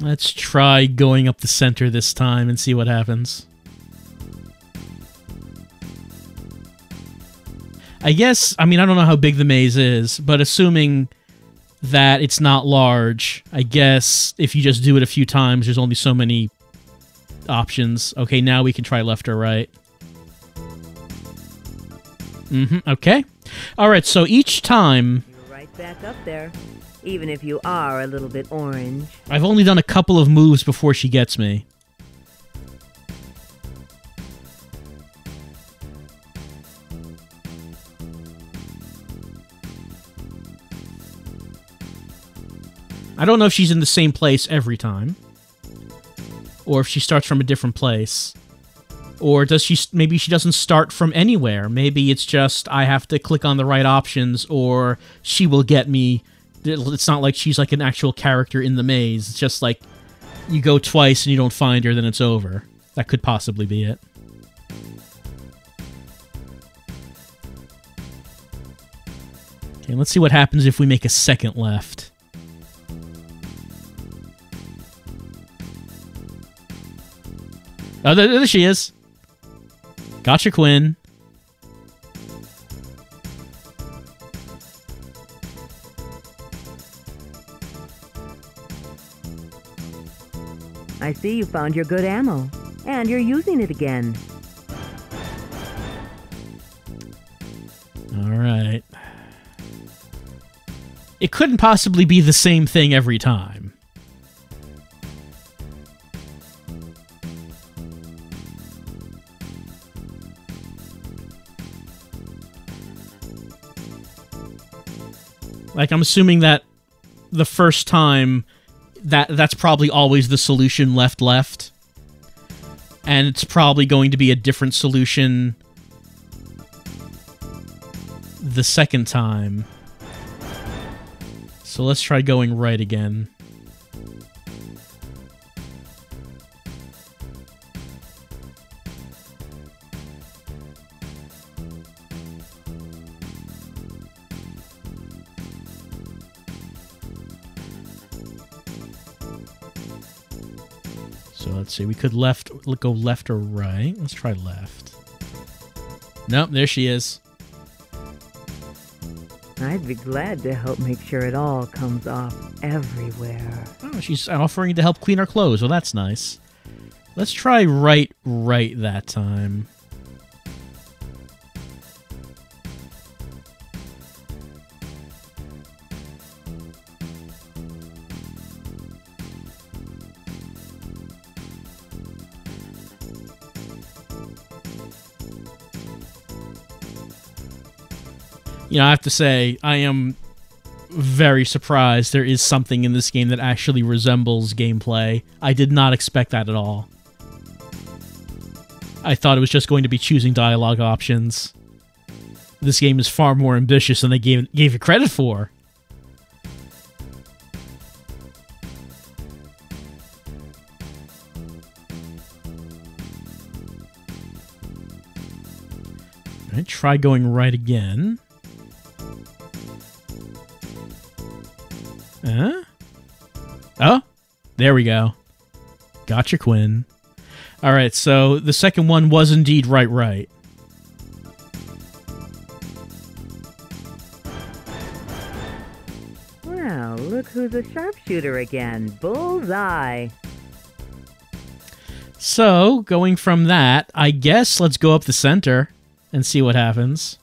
Let's try going up the center this time and see what happens. I guess, I mean, I don't know how big the maze is, but assuming that it's not large, I guess if you just do it a few times, there's only so many options. Okay, now we can try left or right. Okay. Alright, so each time... You're right back up there, even if you are a little bit orange. I've only done a couple of moves before she gets me. I don't know if she's in the same place every time, or if she starts from a different place, or does she? Maybe she doesn't start from anywhere. Maybe it's just I have to click on the right options, or she will get me. It's not like she's like an actual character in the maze. It's just like you go twice and you don't find her, then it's over. That could possibly be it. Okay, let's see what happens if we make a second left. Oh, there she is. Gotcha, Quinn. I see you found your good ammo, and you're using it again. All right. It couldn't possibly be the same thing every time. Like, I'm assuming that the first time, that's probably always the solution left. And it's probably going to be a different solution the second time. So let's try going right again. So let's see, we could go left or right. Let's try left. Nope, there she is. I'd be glad to help make sure it all comes off everywhere. Oh, she's offering to help clean our clothes. Well, that's nice. Let's try right that time. You know, I have to say, I am very surprised there is something in this game that actually resembles gameplay. I did not expect that at all. I thought it was just going to be choosing dialogue options. This game is far more ambitious than they gave it credit for. All right, try going right again. Oh, there we go. Gotcha, Quinn. All right, so the second one was indeed right. Well, look who's a sharpshooter again. Bullseye. So, going from that, I guess let's go up the center and see what happens.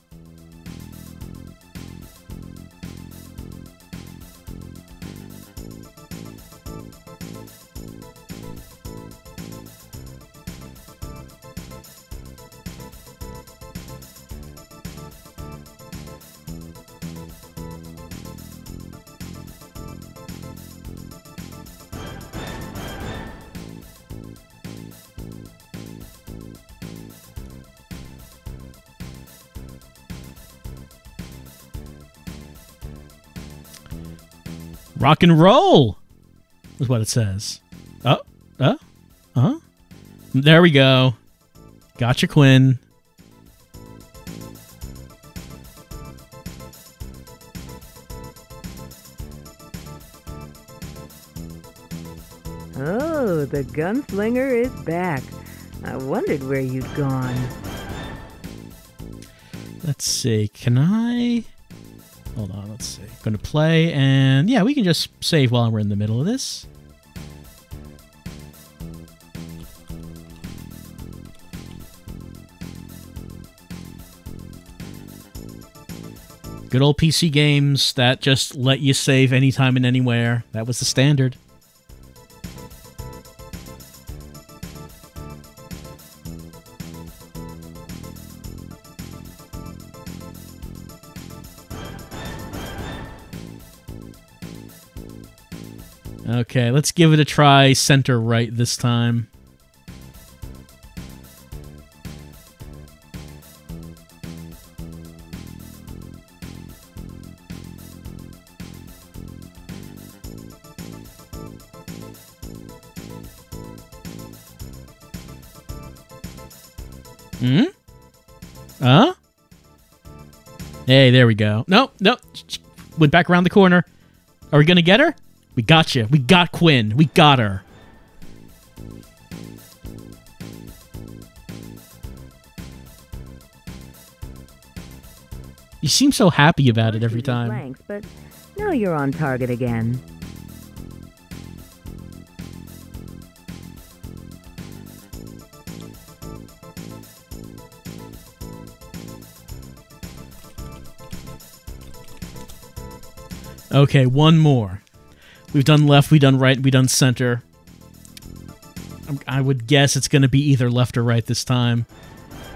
Rock and roll is what it says. There we go. Gotcha, Quinn. Oh, the gunslinger is back. I wondered where you'd gone. Let's see. Can I... Hold on, let's see. Going to play, and yeah, we can just save while we're in the middle of this. Good old PC games that just let you save anytime and anywhere. That was the standard. Okay, let's give it a try center right this time. Hmm? Huh? Hey, there we go. Nope, nope. Went back around the corner. Are we gonna get her? We got you. We got Quinn. We got her. You seem so happy about it every time. Blanks, but now you're on target again. Okay, one more. We've done left, we've done right, we've done center. I would guess it's going to be either left or right this time.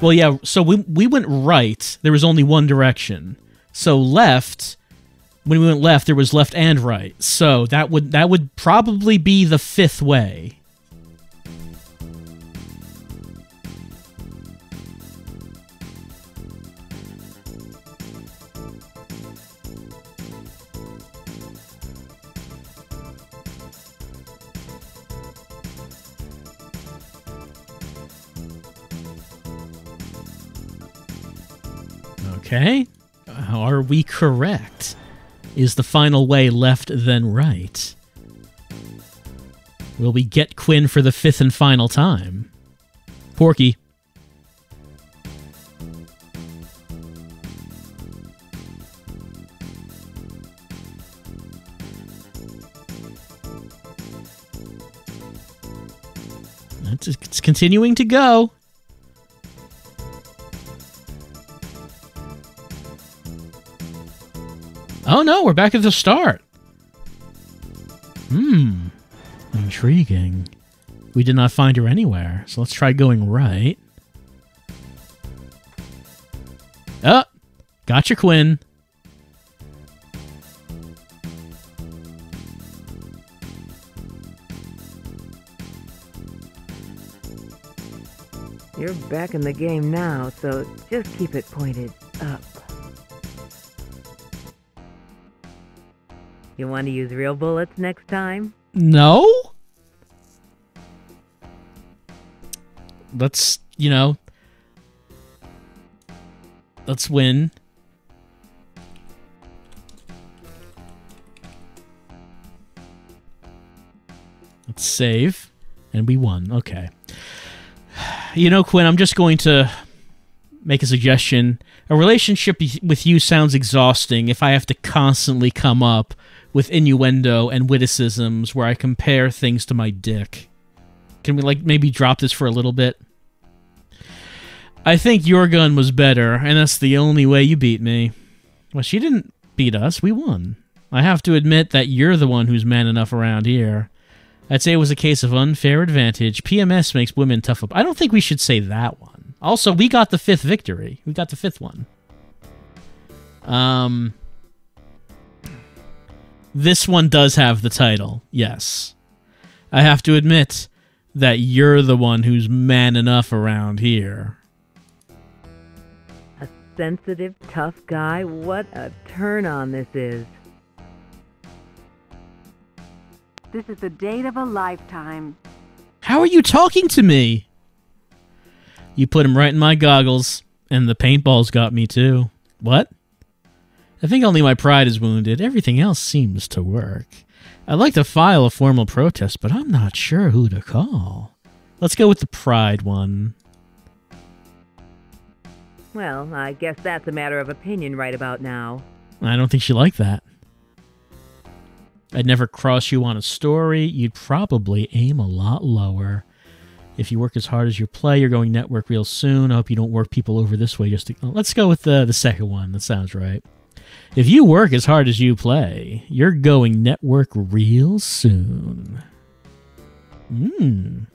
Well, yeah, so we went right. There was only one direction. So left, when we went left, there was left and right. So that would probably be the fifth way. Okay. Are we correct? Is the final way left then right? Will we get Quinn for the fifth and final time? Porky. It's continuing to go. Oh no, we're back at the start. Intriguing. We did not find her anywhere, so let's try going right. Oh, gotcha, Quinn. You're back in the game now, so just keep it pointed up. You want to use real bullets next time? No? Let's, you know... Let's win. Let's save. And we won. Okay. You know, Quinn, I'm just going to make a suggestion. A relationship with you sounds exhausting if I have to constantly come up with innuendo and witticisms where I compare things to my dick. Can we, like, maybe drop this for a little bit? I think your gun was better, and that's the only way you beat me. Well, she didn't beat us. We won. I have to admit that you're the one who's man enough around here. I'd say it was a case of unfair advantage. PMS makes women tough up. I don't think we should say that one. Also, we got the fifth victory. We got the fifth one. This one does have the title, yes. I have to admit that you're the one who's man enough around here. A sensitive, tough guy? What a turn-on this is. This is the date of a lifetime. How are you talking to me? You put him right in my goggles, and the paintballs got me too. What? I think only my pride is wounded. Everything else seems to work. I'd like to file a formal protest, but I'm not sure who to call. Let's go with the pride one. Well, I guess that's a matter of opinion right about now. I don't think she liked that. I'd never cross you on a story. You'd probably aim a lot lower. If you work as hard as you play, you're going network real soon. I hope you don't work people over this way. Let's go with the second one. That sounds right. If you work as hard as you play, you're going network real soon. Then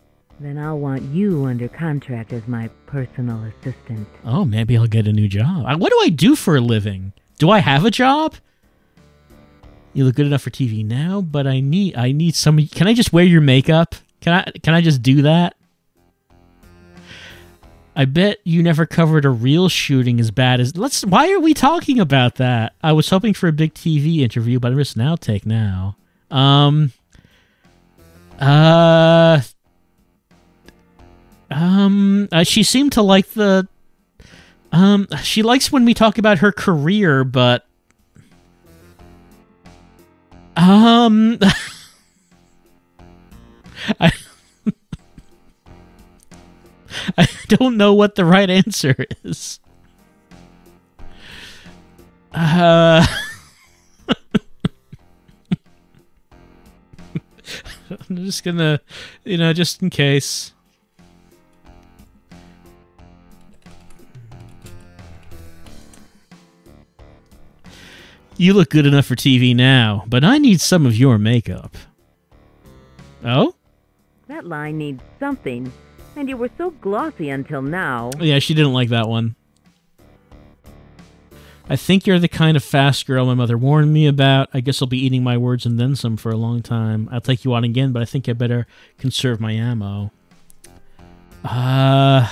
I'll want you under contract as my personal assistant. Oh, maybe I'll get a new job. What do I do for a living? Do I have a job? You look good enough for TV now, but I need some. Can I just wear your makeup? Can I just do that? I bet you never covered a real shooting as bad as... Why are we talking about that? I was hoping for a big TV interview, but I'm just an outtake now. She seemed to like the... she likes when we talk about her career, but... I don't know what the right answer is. I'm just gonna, just in case. You look good enough for TV now, but I need some of your makeup. Oh? That line needs something. And you were so glossy until now. Yeah, she didn't like that one. I think you're the kind of fast girl my mother warned me about. I guess I'll be eating my words and then some for a long time. I'll take you on again, but I think I better conserve my ammo. I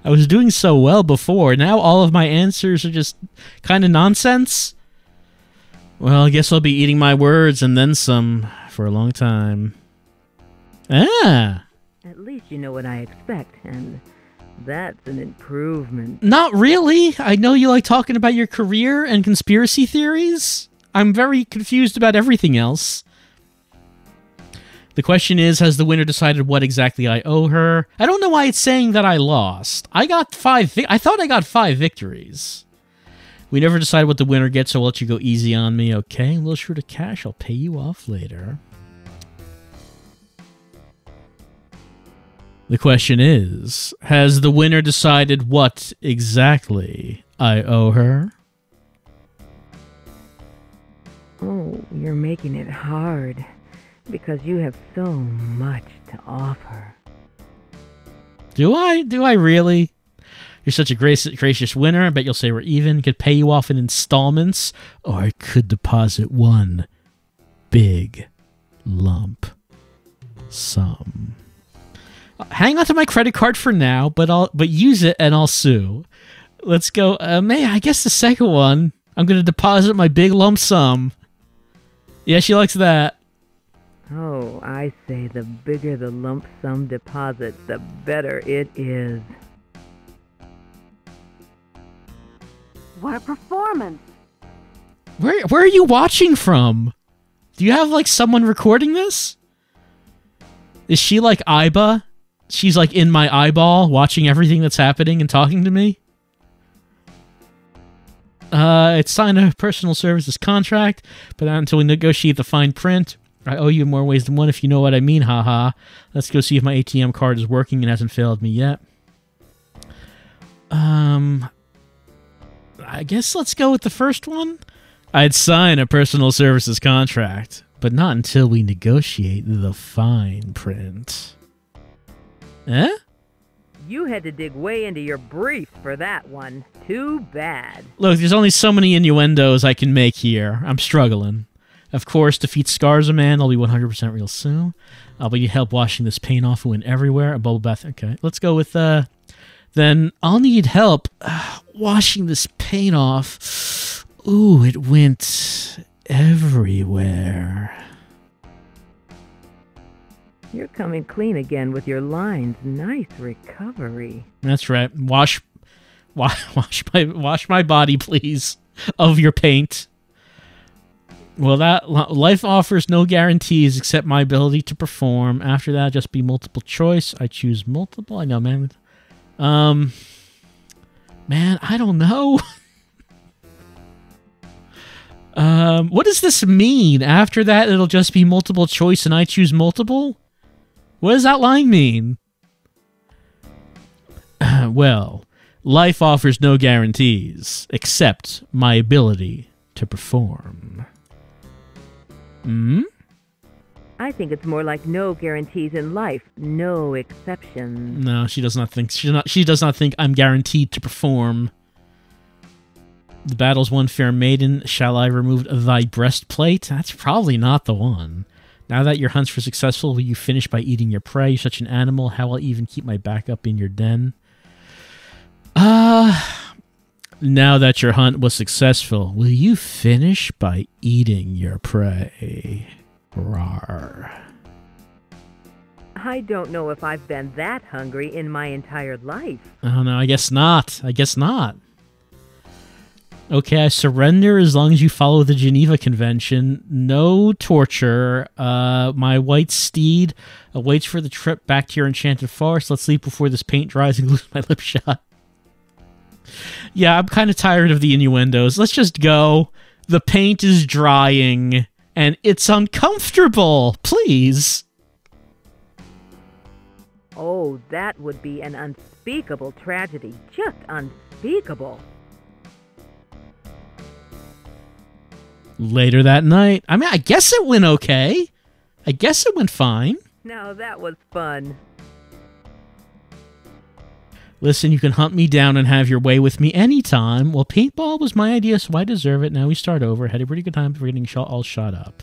was doing so well before. Now all of my answers are just kind of nonsense. Well, I guess I'll be eating my words and then some for a long time. Ah! At least you know what I expect, and that's an improvement. Not really. I know you like talking about your career and conspiracy theories. I'm very confused about everything else. The question is, has the winner decided what exactly I owe her? I don't know why it's saying that I lost. I thought I got 5 victories. We never decide what the winner gets, so I'll let you go easy on me. Okay, a little short of cash. I'll pay you off later. The question is, has the winner decided what exactly I owe her? Oh, you're making it hard, because you have so much to offer. Do I really? You're such a gracious winner. I bet you'll say we're even. Could pay you off in installments, or I could deposit one big lump sum. Hang on to my credit card for now, but use it and I'll sue. Let's go. I guess the second one. I'm gonna deposit my big lump sum. Yeah, she likes that. Oh, I say the bigger the lump sum deposit, the better it is. What a performance! Where are you watching from? Do you have, like, someone recording this? Is she like Iba? She's, like, in my eyeball, watching everything that's happening and talking to me? It's signed a personal services contract, but not until we negotiate the fine print. I owe you in more ways than one, if you know what I mean, haha. Let's go see if my ATM card is working and hasn't failed me yet. I guess let's go with the first one. I'd sign a personal services contract, but not until we negotiate the fine print. Eh? You had to dig way into your brief for that one. Too bad. Look, there's only so many innuendos I can make here. I'm struggling. Of course, defeat scars a man. I'll be 100% real soon. I'll be help washing this paint off and went everywhere. A bubble bath. Okay, let's go with, then I'll need help washing this paint off. Ooh, it went everywhere. You're coming clean again with your lines. Nice recovery. That's right. Wash Wash my body, please, of your paint. Well, that life offers no guarantees except my ability to perform. After that, just be multiple choice. I choose multiple. I know, man. Man, I don't know. What does this mean? After that, it'll just be multiple choice and I choose multiple? What does that line mean? Well, life offers no guarantees except my ability to perform. I think it's more like no guarantees in life, no exceptions. No, she does not think she does not think I'm guaranteed to perform. The battle's won, fair maiden. Shall I remove thy breastplate? That's probably not the one. Now that your hunts were successful, will you finish by eating your prey? You're such an animal. How will I even keep my back up in your den? Now that your hunt was successful, will you finish by eating your prey? Rawr. I don't know if I've been that hungry in my entire life. Oh no, I guess not. I guess not. Okay, I surrender as long as you follow the Geneva Convention. No torture. My white steed awaits for the trip back to your enchanted forest. Let's leave before this paint dries and lose my lip shot. Yeah, I'm kind of tired of the innuendos. Let's just go. The paint is drying, and it's uncomfortable. Please. Oh, that would be an unspeakable tragedy. Just unspeakable. Later that night. I mean, I guess it went okay. I guess it went fine. Now that was fun. Listen, you can hunt me down and have your way with me anytime. Well, paintball was my idea, so I deserve it. Now we start over. Had a pretty good time for getting all shot up.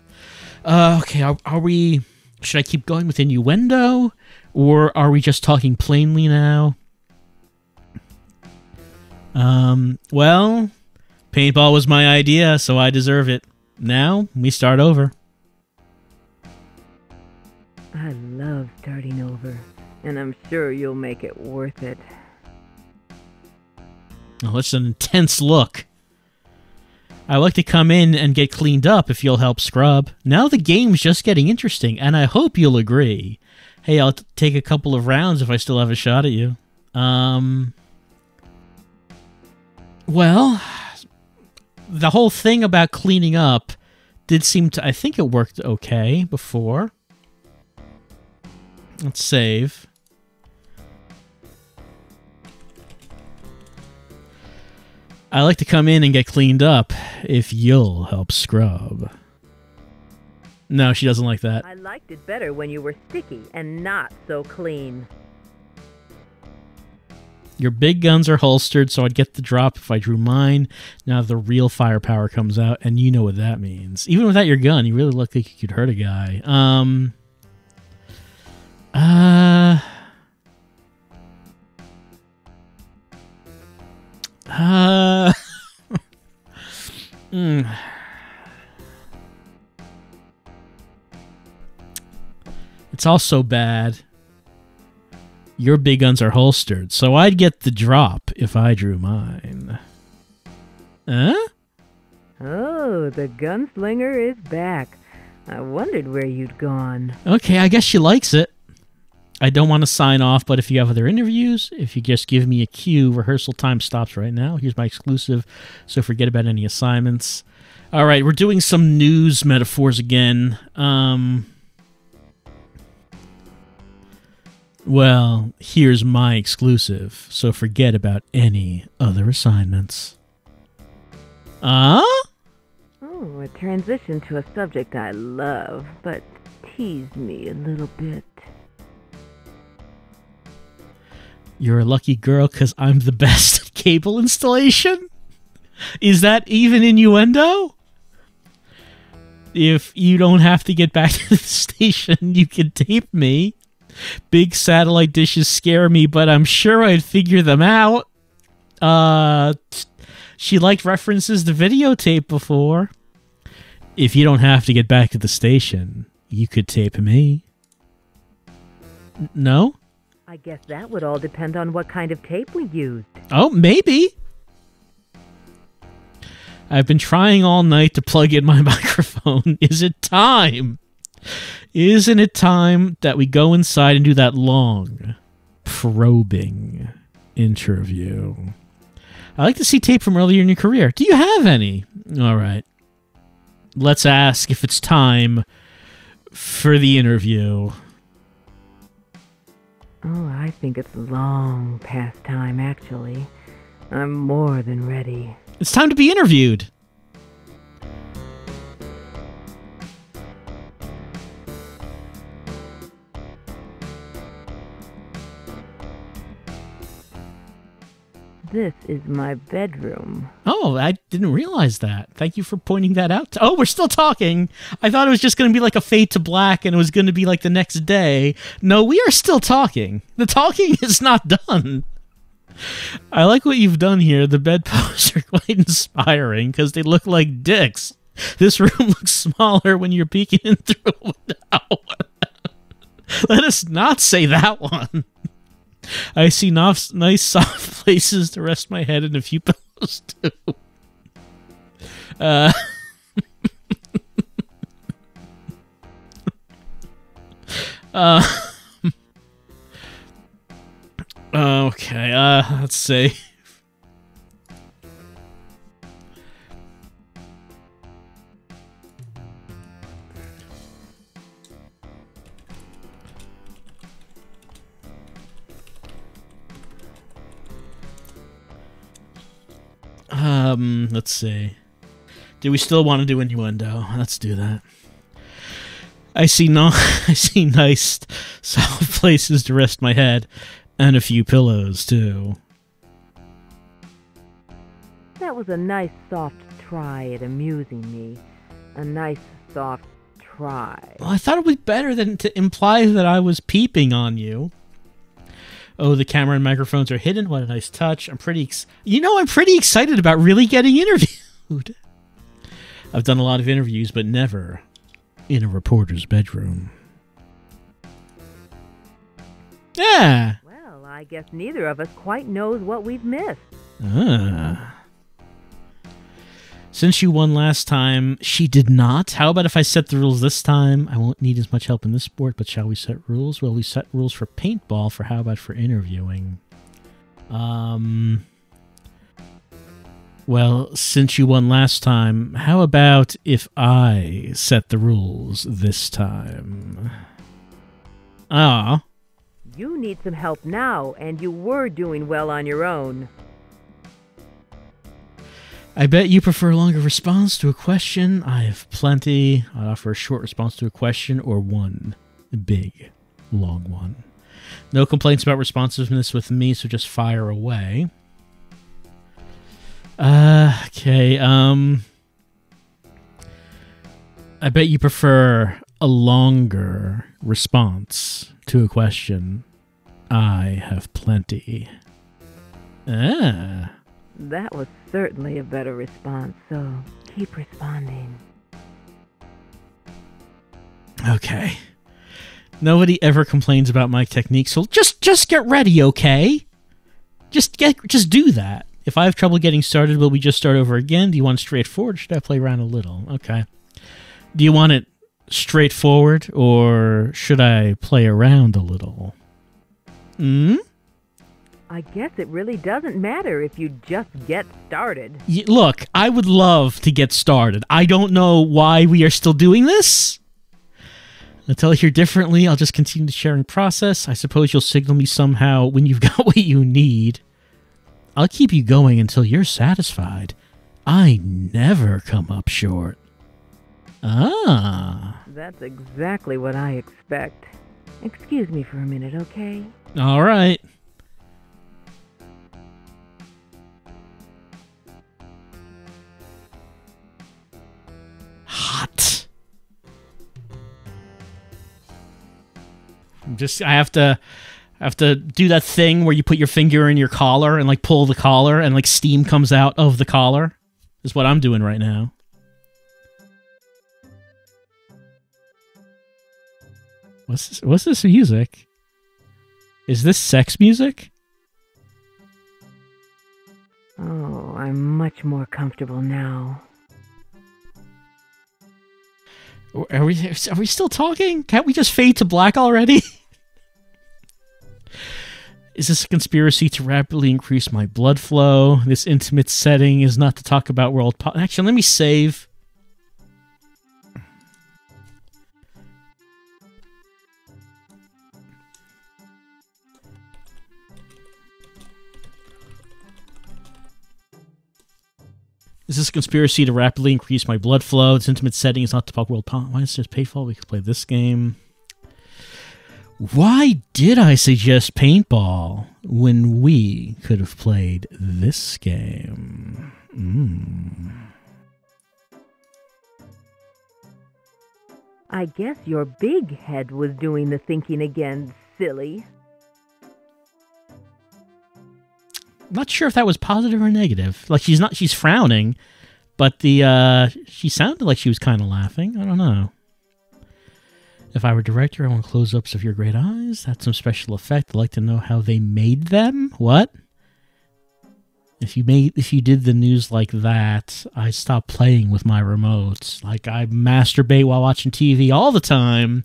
Okay, are we... Should I keep going with innuendo? Or are we just talking plainly now? Well, paintball was my idea, so I deserve it. Now, we start over. I love starting over, and I'm sure you'll make it worth it. Oh, it's an intense look. I like to come in and get cleaned up if you'll help scrub. Now the game's just getting interesting, and I hope you'll agree. Hey, I'll take a couple of rounds if I still have a shot at you. Well, the whole thing about cleaning up did seem to... I think it worked okay before. Let's save. I like to come in and get cleaned up if you'll help scrub. No, she doesn't like that. I liked it better when you were sticky and not so clean. Your big guns are holstered, so I'd get the drop if I drew mine. Now the real firepower comes out, and you know what that means. Even without your gun, you really look like you could hurt a guy. It's all so bad. Your big guns are holstered, so I'd get the drop if I drew mine. Huh? Oh, the gunslinger is back. I wondered where you'd gone. Okay, I guess she likes it. I don't want to sign off, but if you have other interviews, if you just give me a cue, rehearsal time stops right now. Here's my exclusive, so forget about any assignments. All right, we're doing some news metaphors again. Well, here's my exclusive, so forget about any other assignments. Oh, a transition to a subject I love, but tease me a little bit. You're a lucky girl because I'm the best at cable installation? Is that even innuendo? If you don't have to get back to the station, you can tape me. Big satellite dishes scare me, but I'm sure I'd figure them out. She liked references to videotape before. If you don't have to get back to the station, you could tape me. No? I I guess that would all depend on what kind of tape we used. Oh, maybe. I've been trying all night to plug in my microphone. Is it time? Isn't it time that we go inside and do that long, probing interview? I like to see tape from earlier in your career. Do you have any? All right. Let's ask if it's time for the interview. Oh, I think it's long past time, actually. I'm more than ready. It's time to be interviewed. This is my bedroom. Oh, I didn't realize that. Thank you for pointing that out. Oh, we're still talking. I thought it was just going to be like a fade to black and it was going to be like the next day. No, we are still talking. The talking is not done. I like what you've done here. The bedposts are quite inspiring because they look like dicks. This room looks smaller when you're peeking in through a window. Let us not say that one. I see nice soft places to rest my head and a few pillows too. Okay, let's see. Let's see. Do we still want to do innuendo? Let's do that. I see nice soft places to rest my head and a few pillows too. That was a nice soft try at amusing me. A nice soft try. Well, I thought it would be better than to imply that I was peeping on you. Oh, the camera and microphones are hidden. What a nice touch. I'm pretty excited about really getting interviewed. I've done a lot of interviews, but never in a reporter's bedroom. Yeah. Well, I guess neither of us quite knows what we've missed. Since you won last time, she did not. How about if I set the rules this time? I won't need as much help in this sport, but shall we set rules? Well, we set rules for paintball. For how about for interviewing? Well, since you won last time, how about if I set the rules this time? Ah. You need some help now, and you were doing well on your own. I bet you prefer a longer response to a question. I have plenty. I'd offer a short response to a question or one big, long one. No complaints about responsiveness with me, so just fire away. Okay, I bet you prefer a longer response to a question. I have plenty. That was certainly a better response, so keep responding. Okay. Nobody ever complains about my technique, so just get ready, okay? Just do that. If I have trouble getting started, will we just start over again? Do you want it straightforward, or should I play around a little? Okay. Do you want it straightforward, or should I play around a little? I guess it really doesn't matter if you just get started. Look, I would love to get started. I don't know why we are still doing this. Until I hear differently, I'll just continue the sharing process. I suppose you'll signal me somehow when you've got what you need. I'll keep you going until you're satisfied. I never come up short. Ah. That's exactly what I expect. Excuse me for a minute, okay? All right. Hot. I have to do that thing where you put your finger in your collar and like pull the collar and like steam comes out of the collar. Is what I'm doing right now. What's this music? Is this sex music? Oh, I'm much more comfortable now. Are we still talking? Can't we just fade to black already? Is this a conspiracy to rapidly increase my blood flow? This intimate setting is not to talk about world Actually, let me save. Is this a conspiracy to rapidly increase my blood flow? This intimate setting is not to talk world Why is this painful? We could play this game. Why did I suggest paintball when we could have played this game? I guess your big head was doing the thinking again, silly. Not sure if that was positive or negative. Like, she's frowning, but she sounded like she was kind of laughing. I don't know. If I were director, I want close-ups of your great eyes. That's some special effect. I'd like to know how they made them. What? If you did the news like that, I stop playing with my remotes. Like, I masturbate while watching TV all the time,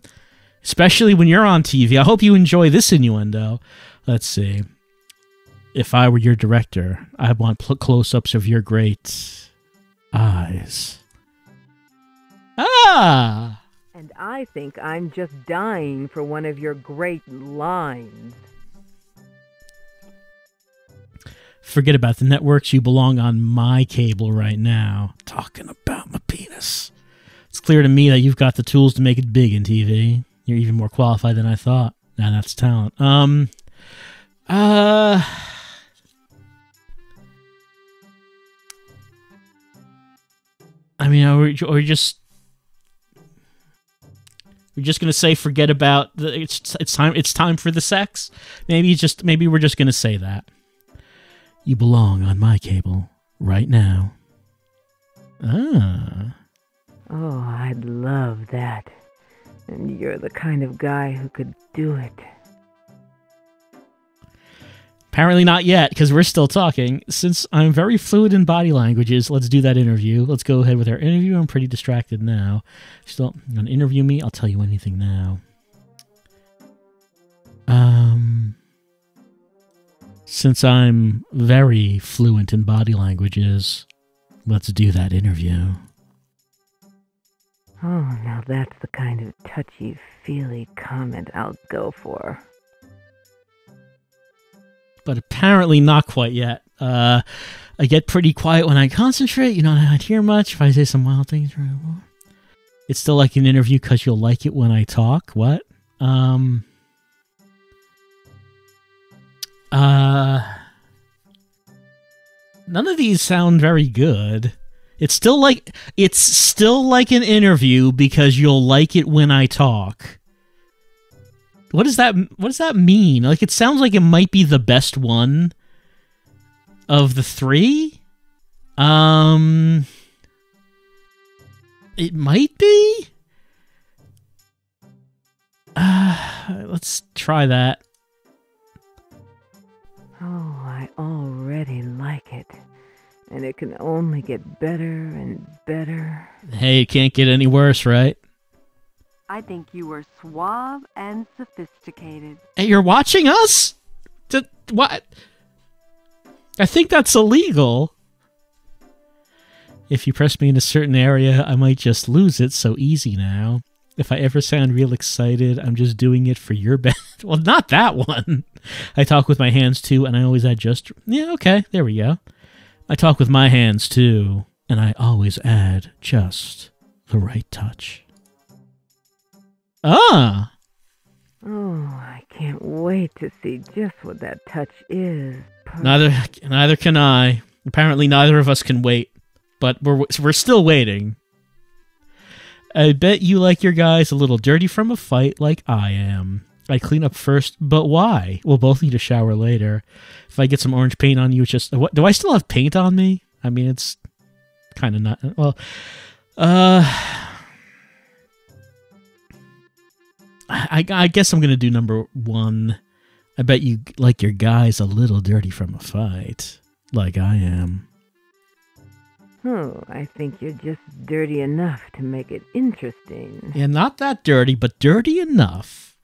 especially when you're on TV. I hope you enjoy this innuendo. Let's see. If I were your director, I want close-ups of your great eyes. Ah! And I think I'm just dying for one of your great lines. Forget about the networks. You belong on my cable right now. Talking about my penis. It's clear to me that you've got the tools to make it big in TV. You're even more qualified than I thought. Now that's talent. I mean, are we just... We're just gonna say forget about the it's time for the sex. Maybe we're just gonna say that. You belong on my cable right now. Ah. Oh, I'd love that. And you're the kind of guy who could do it. Apparently not yet, because we're still talking. Since I'm very fluid in body languages, let's do that interview. Let's go ahead with our interview. I'm pretty distracted now. Still, you're going to interview me? I'll tell you anything now. Since I'm very fluent in body languages, let's do that interview. Oh, now that's the kind of touchy-feely comment I'll go for. But apparently not quite yet. I get pretty quiet when I concentrate. You know, I don't hear much. If I say some wild things, it's still like an interview because you'll like it when I talk. What? None of these sound very good. It's still like an interview because you'll like it when I talk. What does that mean? Like, it sounds like it might be the best one of the three. It might be. Let's try that. Oh, I already like it. And it can only get better and better. Hey, it can't get any worse, right? I think you were suave and sophisticated. Hey, you're watching us? What? I think that's illegal. If you press me in a certain area, I might just lose it so easy now. If I ever sound real excited, I'm just doing it for your benefit. Well, not that one. I talk with my hands too, and I always add just... Yeah, okay, there we go. I talk with my hands too, and I always add just the right touch. Ah! Oh, I can't wait to see just what that touch is. Neither can I. Apparently neither of us can wait, but we're still waiting. I bet you like your guys a little dirty from a fight like I am. I clean up first, but why? We'll both need a shower later. If I get some orange paint on you, it's just... What, do I still have paint on me? I mean, it's kind of not... Well, I guess I'm going to do number one. I bet you like your guys a little dirty from a fight, like I am. Oh, I think you're just dirty enough to make it interesting. Yeah, not that dirty, but dirty enough.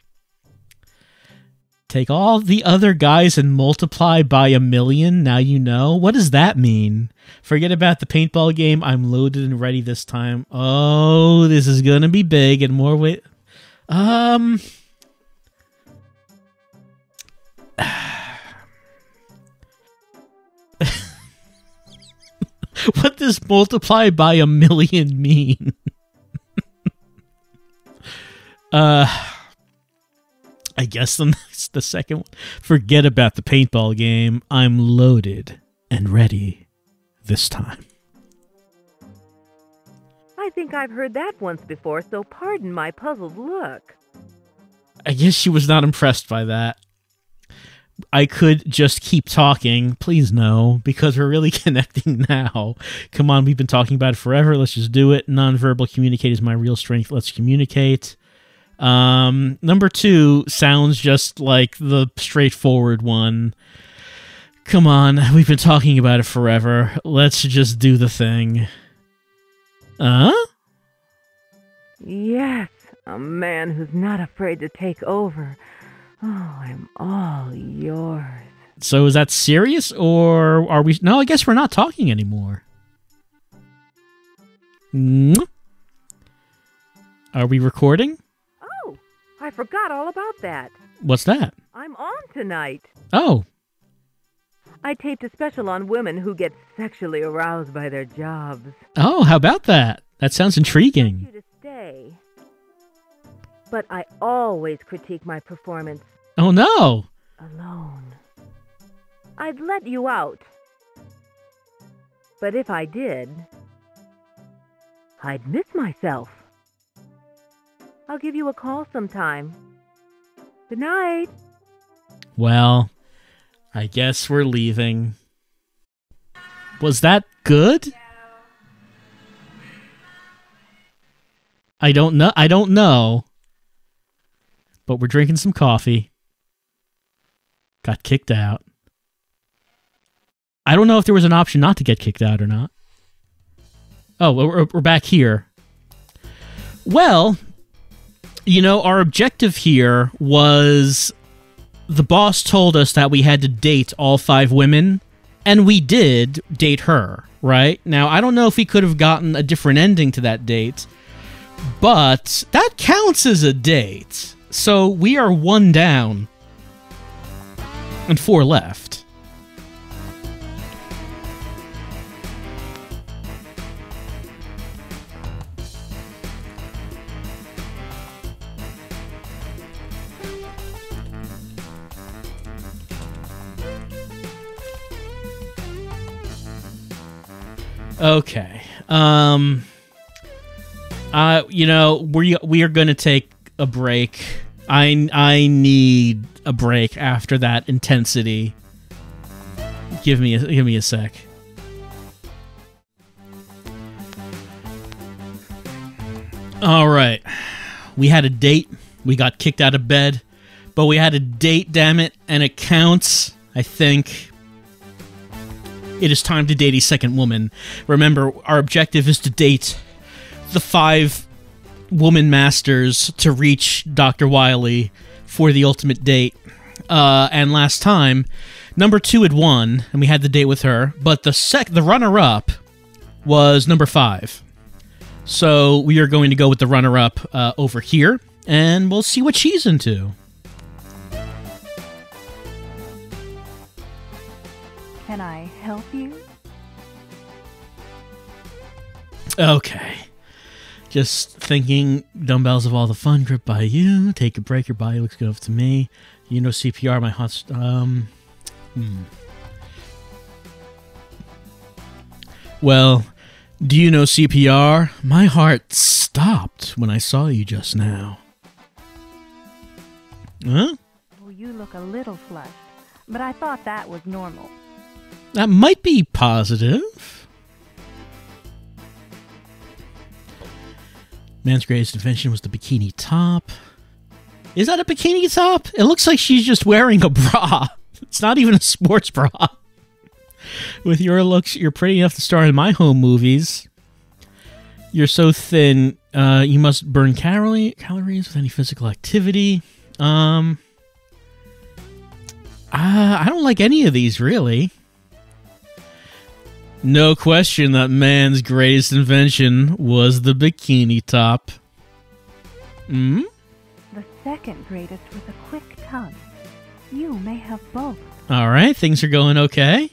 Take all the other guys and multiply by 1,000,000, now you know? What does that mean? Forget about the paintball game, I'm loaded and ready this time. Oh, this is gonna be big and more weight. What does multiply by 1,000,000 mean? I guess the second one. Forget about the paintball game. I'm loaded and ready this time. I think I've heard that once before, so pardon my puzzled look. I guess she was not impressed by that. I could just keep talking. Please no, because we're really connecting now. Come on, we've been talking about it forever. Let's just do it. Nonverbal communicate is my real strength. Let's communicate. Number 2 sounds just like the straightforward one. Come on, we've been talking about it forever. Let's just do the thing. Yes, a man who's not afraid to take over. Oh, I'm all yours. So is that serious, or are we... No, I guess we're not talking anymore. Are we recording? Oh, I forgot all about that. What's that? I'm on tonight. Oh. I taped a special on women who get sexually aroused by their jobs. Oh, how about that? That sounds I intriguing. want you to stay. But I always critique my performance Oh, no. alone. I'd let you out. But if I did, I'd miss myself. I'll give you a call sometime. Good night. Well, I guess we're leaving. Was that good? I don't know. But we're drinking some coffee. Got kicked out. I don't know if there was an option not to get kicked out or not. Oh, we're back here. Well, you know, our objective here was... The boss told us that we had to date all 5 women, and we did date her, right? Now, I don't know if we could have gotten a different ending to that date, but that counts as a date. So we are 1 down and 4 left. Okay. You know, we are going to take a break. I need a break after that intensity. Give me a sec. All right. We had a date. We got kicked out of bed, but we had a date, damn it, and it counts, I think. It is time to date a second woman. Remember, our objective is to date the 5 woman masters to reach Dr. Wiley for the ultimate date. And last time, number 2 had won, and we had the date with her, but the runner-up was number 5. So we are going to go with the runner-up over here, and we'll see what she's into. Can I help you? Okay. Just thinking, dumbbells of all the fun, grip by you, take a break, your body looks good up to me. You know CPR, my hot... Well, do you know CPR? My heart stopped when I saw you just now. Huh? Well, you look a little flushed, but I thought that was normal. That might be positive. Man's greatest invention was the bikini top. Is that a bikini top? It looks like she's just wearing a bra. It's not even a sports bra. With your looks, you're pretty enough to star in my home movies. You're so thin, you must burn calories with any physical activity. I don't like any of these, really. No question that man's greatest invention was the bikini top. Hmm? The second greatest was a quick tongue. You may have both. All right, things are going okay.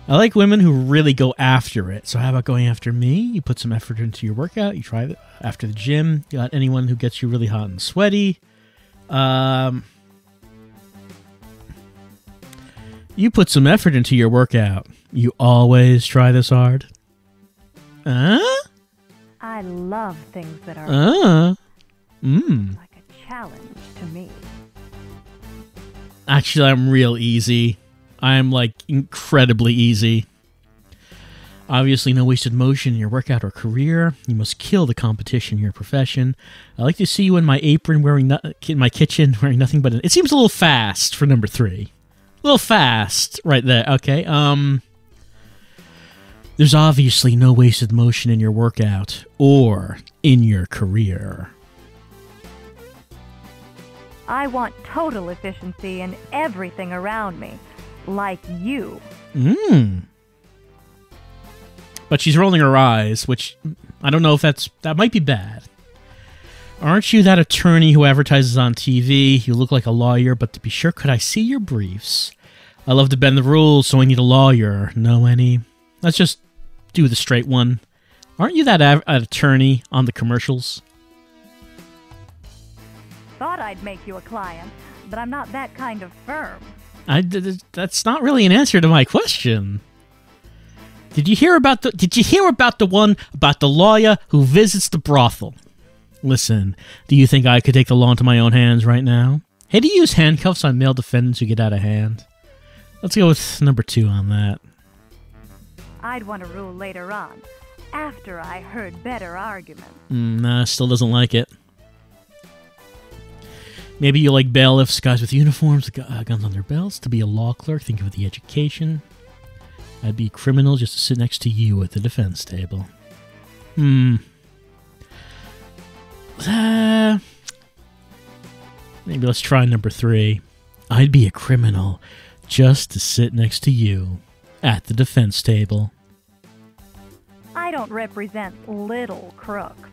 I like women who really go after it. So how about going after me? You put some effort into your workout. You try it after the gym. You got anyone who gets you really hot and sweaty. You put some effort into your workout. You always try this hard. I love things that are like a challenge to me. Actually, I'm real easy. I'm like incredibly easy. Obviously, no wasted motion in your workout or career. You must kill the competition in your profession. I like to see you in my apron in my kitchen wearing nothing but it seems a little fast for number 3. A little fast right there. Okay. There's obviously no wasted motion in your workout or in your career. I want total efficiency in everything around me, like you. But she's rolling her eyes, which I don't know if that might be bad. Aren't you that attorney who advertises on TV? You look like a lawyer, but to be sure, could I see your briefs? I love to bend the rules, so I need a lawyer. Know any? Let's just do the straight one. Aren't you that attorney on the commercials? Thought I'd make you a client, but I'm not that kind of firm. That's not really an answer to my question. Did you hear about the one about the lawyer who visits the brothel? Listen, do you think I could take the law into my own hands right now? Hey, do you use handcuffs on male defendants who get out of hand? Let's go with number 2 on that. I'd want to rule later on, after I heard better arguments. Nah, still doesn't like it. Maybe you like bailiffs, guys with uniforms, guns on their belts. To be a law clerk, think of the education. I'd be a criminal just to sit next to you at the defense table. Maybe let's try number 3. I'd be a criminal just to sit next to you at the defense table. I don't represent little crooks,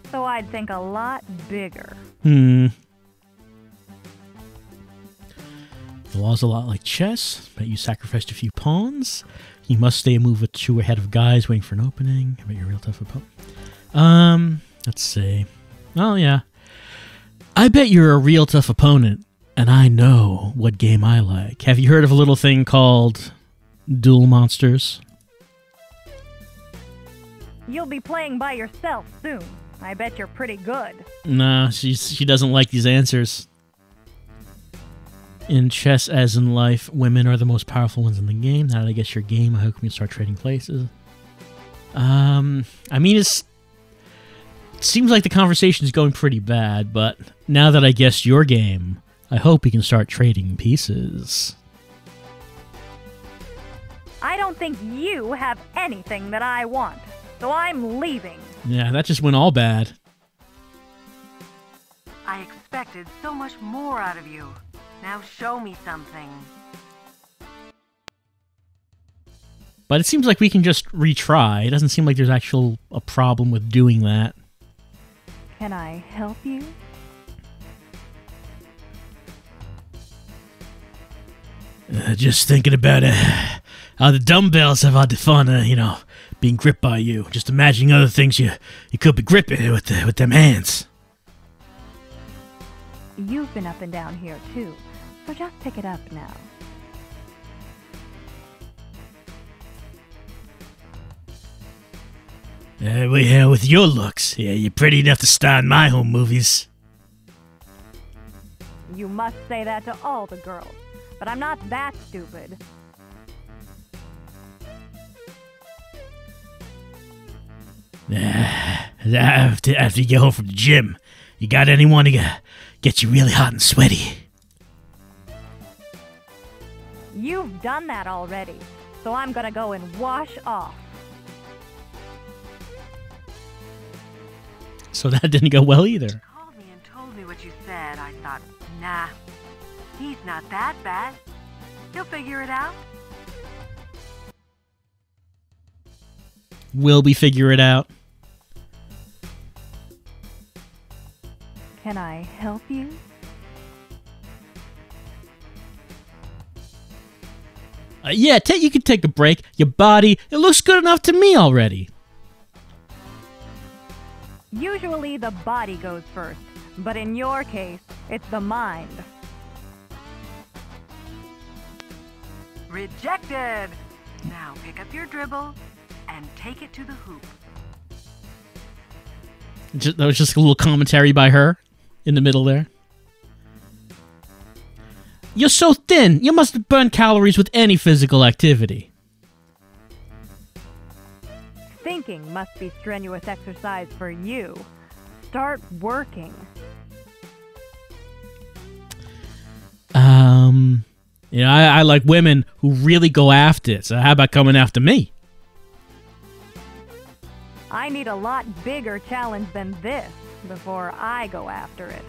so I'd think a lot bigger. The law's a lot like chess, but you sacrificed a few pawns. You must stay a move or 2 ahead of guys waiting for an opening. I bet you're a real tough opponent. Let's see. Oh, yeah. I bet you're a real tough opponent, and I know what game I like. Have you heard of a little thing called Duel Monsters? You'll be playing by yourself soon. I bet you're pretty good. Nah, she doesn't like these answers. In chess, as in life, women are the most powerful ones in the game. Now that I guess your game, I hope we can start trading places. I mean, it seems like the conversation is going pretty bad, but now that I guessed your game, I hope we can start trading pieces. I don't think you have anything that I want, so I'm leaving. Yeah, that just went all bad. I expected so much more out of you. Now show me something. But it seems like we can just retry. It doesn't seem like there's actual a problem with doing that. Can I help you? Just thinking about how the dumbbells have had the fun of, being gripped by you. Just imagining other things you could be gripping with them hands. You've been up and down here too, so just pick it up now. With your looks, you're pretty enough to star in my home movies. You must say that to all the girls, but I'm not that stupid. After you get home from the gym, you got anyone to Get you really hot and sweaty. You've done that already, so I'm gonna go and wash off. So that didn't go well either. Called me and told me what you said. I thought, nah, he's not that bad. He'll figure it out. Will we figure it out? Can I help you? Yeah, you can take a break. Your body, it looks good enough to me already. Usually the body goes first, but in your case, it's the mind. Rejected! Now pick up your dribble and take it to the hoop. That was just a little commentary by her in the middle there. You're so thin. You must burn calories with any physical activity. Thinking must be strenuous exercise for you. Start working. You know, I like women who really go after it. So how about coming after me? I need a lot bigger challenge than this before I go after it.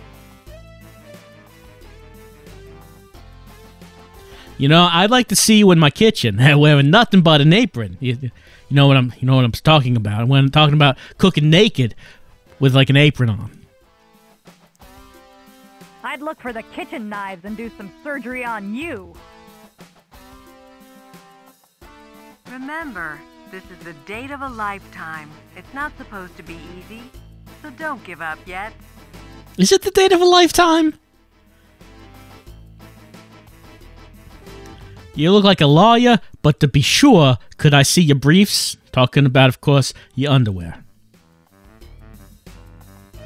You know, I'd like to see you in my kitchen wearing nothing but an apron. You know what I'm talking about. When I'm talking about cooking naked with like an apron on. I'd look for the kitchen knives and do some surgery on you. Remember, this is the date of a lifetime. It's not supposed to be easy, so don't give up yet. Is it the date of a lifetime? You look like a lawyer, but to be sure, could I see your briefs? Talking about, of course, your underwear.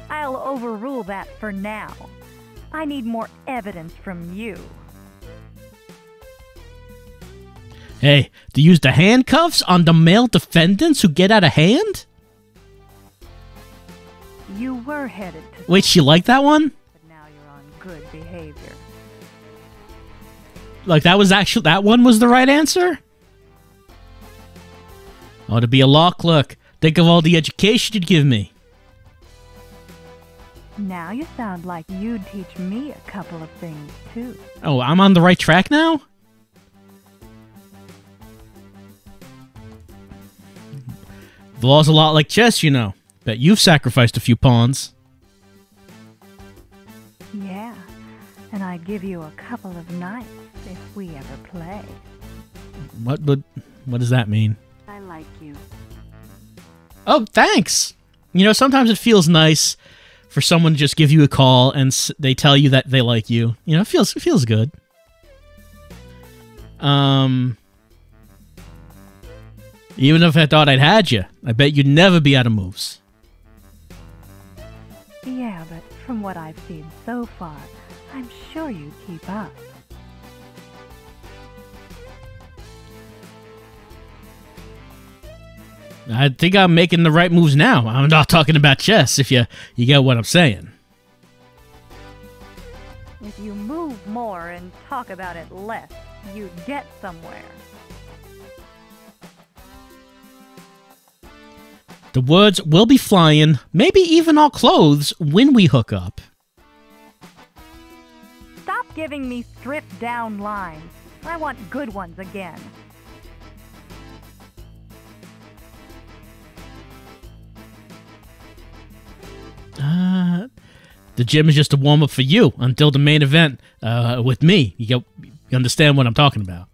I'll overrule that for now. I need more evidence from you. Hey, to use the handcuffs on the male defendants who get out of hand? You were headed to... Wait, she liked that one? But now you're on good behavior. Like, that one was the right answer? Oh, to be a law clerk. Think of all the education you'd give me. Now you sound like you'd teach me a couple of things, too. Oh, I'm on the right track now? The law's a lot like chess, you know. Bet you've sacrificed a few pawns. Yeah, and I'd give you a couple of nights if we ever play. What does that mean? I like you. Oh, thanks! You know, sometimes it feels nice for someone to just give you a call and they tell you that they like you. You know, it feels good. Even if I thought I'd had you, I bet you'd never be out of moves. Yeah, but from what I've seen so far, I'm sure you'd keep up. I think I'm making the right moves now. I'm not talking about chess, if you get what I'm saying. If you move more and talk about it less, you'd get somewhere. The words will be flying, maybe even our clothes, when we hook up. Stop giving me stripped down lines. I want good ones again. The gym is just a warm-up for you until the main event with me. You understand what I'm talking about.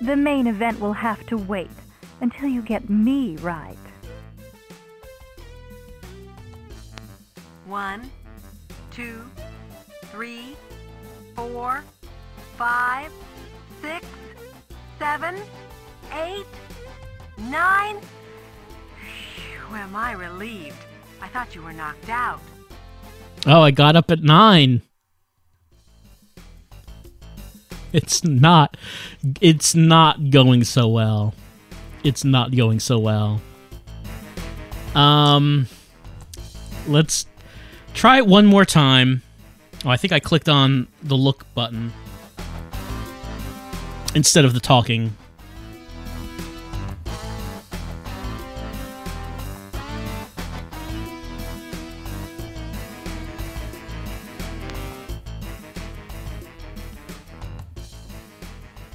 The main event will have to wait until you get me right. 1, 2, 3, 4, 5, 6, 7, 8, 9. Phew, am I relieved. I thought you were knocked out. Oh, I got up at 9. It's not going so well. It's not going so well. Let's Try it one more time. Oh, I think I clicked on the look button instead of the talking.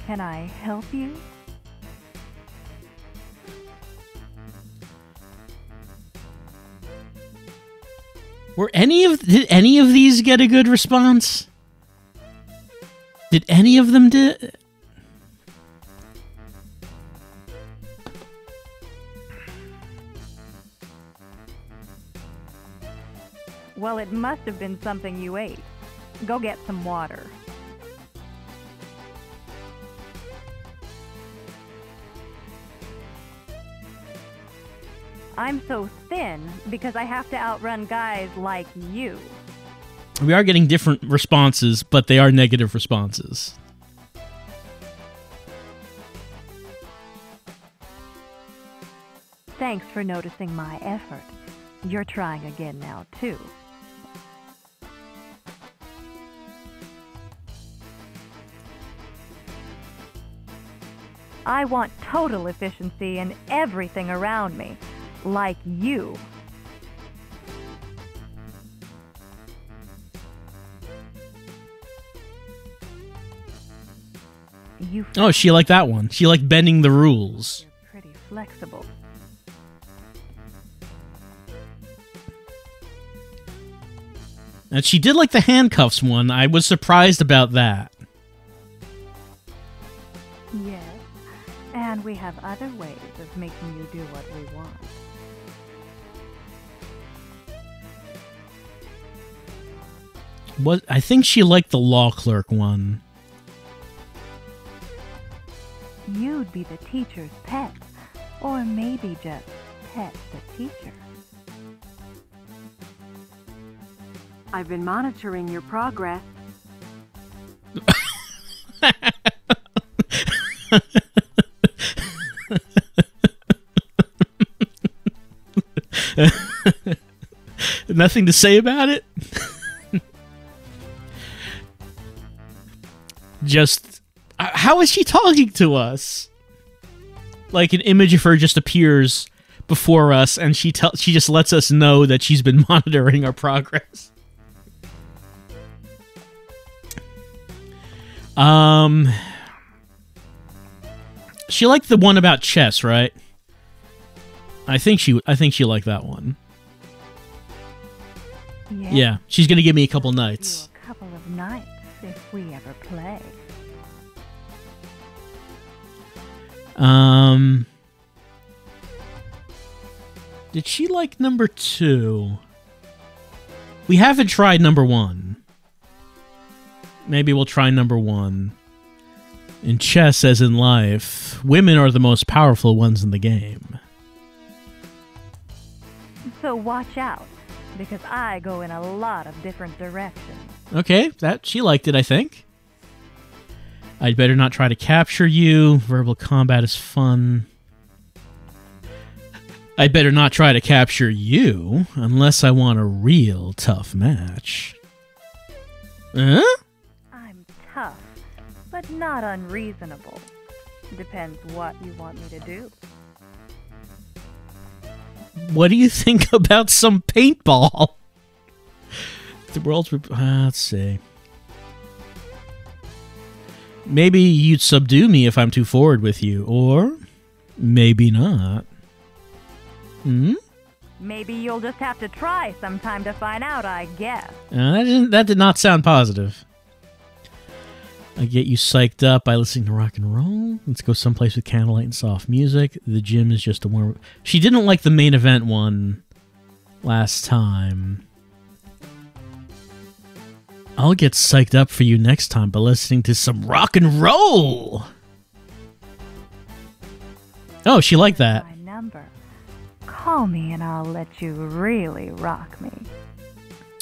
Can I help you? Did any of these get a good response? Did any of them did? Well, it must have been something you ate. Go get some water. I'm so thin because I have to outrun guys like you. We are getting different responses, but they are negative responses. Thanks for noticing my effort. You're trying again now, too. I want total efficiency in everything around me, like you. Oh, she liked that one. She liked bending the rules. You're pretty flexible. And she did like the handcuffs one. I was surprised about that. Yes, and we have other ways of making you do what we want. I think she liked the law clerk one. You'd be the teacher's pet, or maybe just pet the teacher. I've been monitoring your progress. Nothing to say about it? Just, how is she talking to us? Like an image of her just appears before us, and she just lets us know that she's been monitoring our progress. She liked the one about chess, right? I think she liked that one. Yeah, she's gonna give me a couple nights. A couple of nights if we ever play. Did she like number 2? We haven't tried number 1. Maybe we'll try number 1. In chess, as in life, women are the most powerful ones in the game. So watch out, because I go in a lot of different directions. Okay, she liked it, I think. I'd better not try to capture you. Verbal combat is fun. I'd better not try to capture you unless I want a real tough match. Huh? I'm tough, but not unreasonable. Depends what you want me to do. What do you think about some paintball? The world's... let's see. Maybe you'd subdue me if I'm too forward with you, or maybe not. Hmm? Maybe you'll just have to try sometime to find out, I guess. That did not sound positive. I get you psyched up by listening to rock and roll. Let's go someplace with candlelight and soft music. The gym is just a warm... She didn't like the main event one last time. I'll get psyched up for you next time by listening to some rock and roll. Oh, she liked that. My number. Call me and I'll let you really rock me.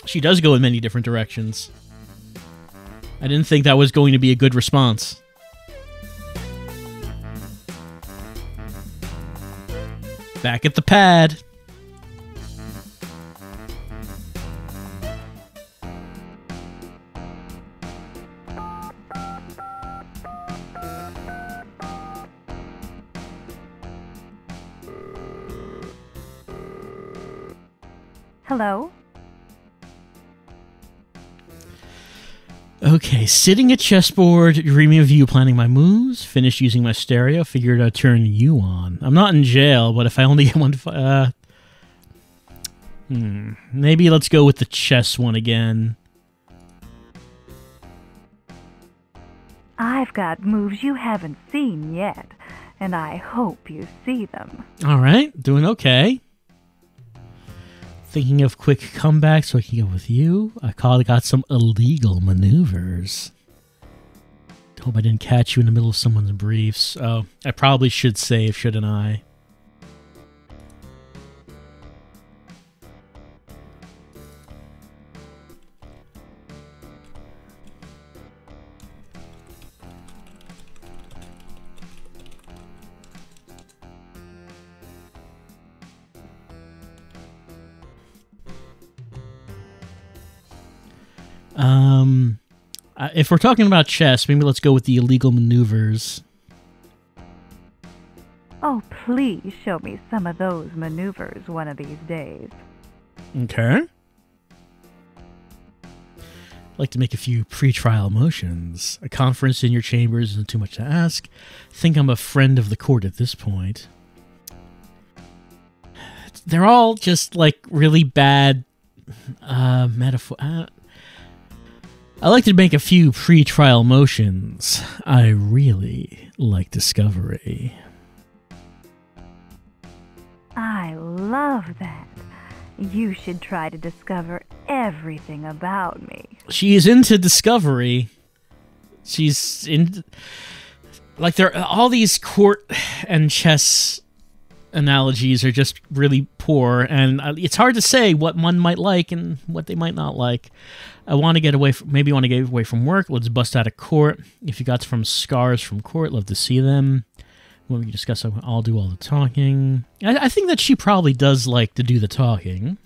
She does go in many different directions. I didn't think that was going to be a good response. Back at the pad. Hello? Okay, sitting at chessboard, dreaming of you, planning my moves, finished using my stereo, figured I'd turn you on. I'm not in jail, but if I only get one... maybe let's go with the chess one again. I've got moves you haven't seen yet, and I hope you see them. Alright, doing okay. Thinking of quick comebacks so I can go with you. I got some illegal maneuvers. Hope I didn't catch you in the middle of someone's briefs. Oh, I probably should save, shouldn't I? If we're talking about chess, maybe let's go with the illegal maneuvers. Oh, please show me some of those maneuvers one of these days. Okay. I'd like to make a few pre-trial motions. A conference in your chambers isn't too much to ask. Think I'm a friend of the court at this point. They're all just, like, really bad metaphor. I like to make a few pre-trial motions. I really like discovery. I love that. You should try to discover everything about me. She is into discovery. She's in... Like, there all these court and chess analogies are just really poor, and it's hard to say what one might like and what they might not like. I want to get away from, maybe want to get away from work. Let's bust out of court. If you got some scars from court, love to see them. When we discuss, I'll do all the talking. I think that she probably does like to do the talking.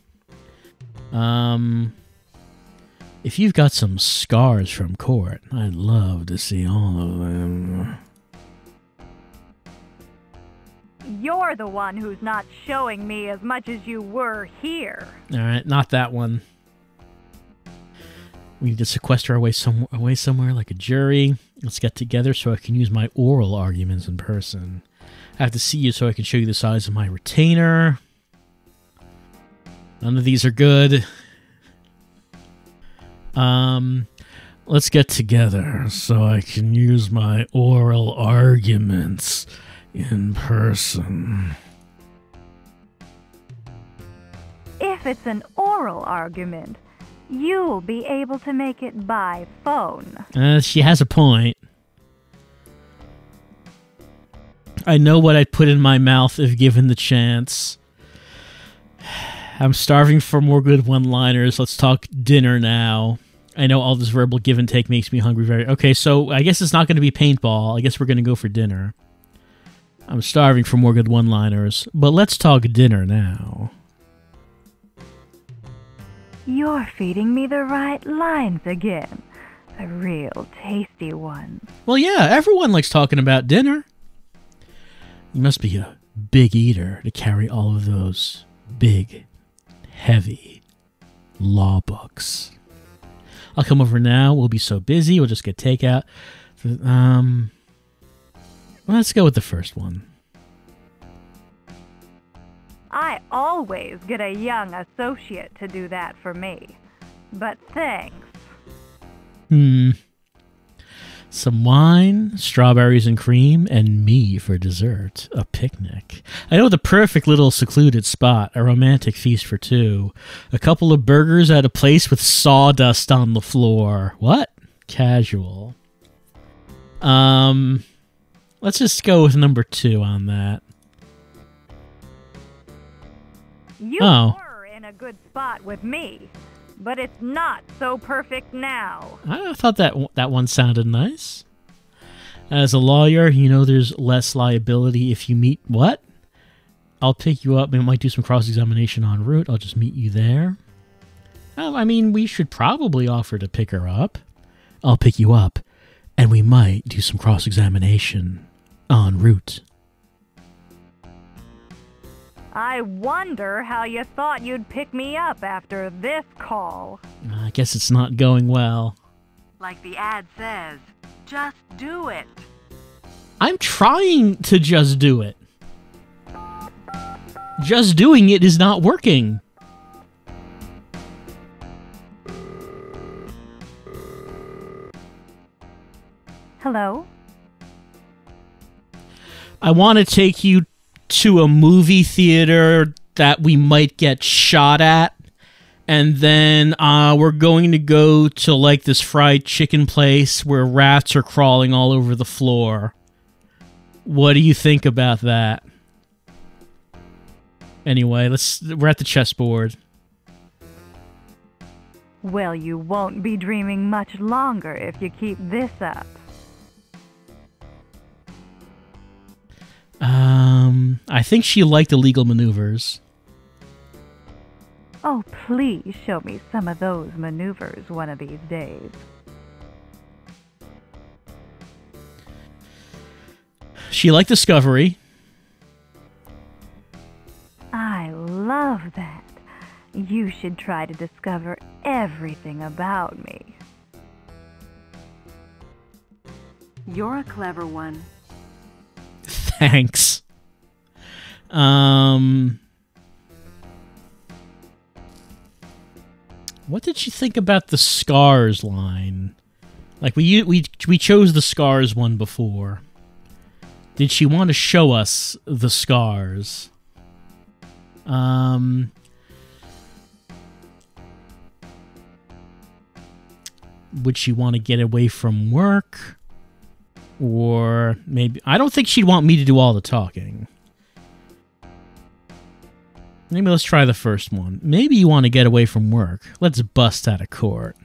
If you've got some scars from court, I'd love to see all of them. You're the one who's not showing me as much as you were here. All right, not that one. We need to sequester our way somewhere like a jury. Let's get together so I can use my oral arguments in person. I have to see you so I can show you the size of my retainer. None of these are good. Let's get together so I can use my oral arguments in person. If it's an oral argument, you'll be able to make it by phone. She has a point. I know what I'd put in my mouth if given the chance. I'm starving for more good one-liners. Let's talk dinner now. I know all this verbal give and take makes me hungry. Okay, so I guess it's not going to be paintball. I guess we're going to go for dinner. I'm starving for more good one-liners, but let's talk dinner now. You're feeding me the right lines again. The real tasty ones. Well, yeah, everyone likes talking about dinner. You must be a big eater to carry all of those big, heavy law books. I'll come over now. We'll be so busy. We'll just get takeout. Let's go with the first one. I always get a young associate to do that for me. But thanks. Some wine, strawberries and cream, and me for dessert. A picnic. I know the perfect little secluded spot. A romantic feast for two. A couple of burgers at a place with sawdust on the floor. What? Casual. Let's just go with number 2 on that. You were in a good spot with me, but it's not so perfect now. I thought that one sounded nice. As a lawyer, you know there's less liability if you meet what? I'll pick you up. We might do some cross-examination en route. I'll just meet you there. I mean, we should probably offer to pick her up. I'll pick you up, and we might do some cross-examination en route. I wonder how you thought you'd pick me up after this call. I guess it's not going well. Like the ad says, just do it. I'm trying to just do it. Just doing it is not working. Hello? I want to take you to a movie theater that we might get shot at. And then we're going to go to like this fried chicken place where rats are crawling all over the floor. What do you think about that? Anyway, we're at the chessboard. Well, you won't be dreaming much longer if you keep this up. I think she liked illegal maneuvers. Oh, please show me some of those maneuvers one of these days. She liked Discovery. I love that. You should try to discover everything about me. You're a clever one. Thanks. What did she think about the scars line? Like we chose the scars one before. Did she want to show us the scars? Would she want to get away from work? Or maybe... I don't think she'd want me to do all the talking. Maybe let's try the first one. Maybe you want to get away from work. Let's bust out of court.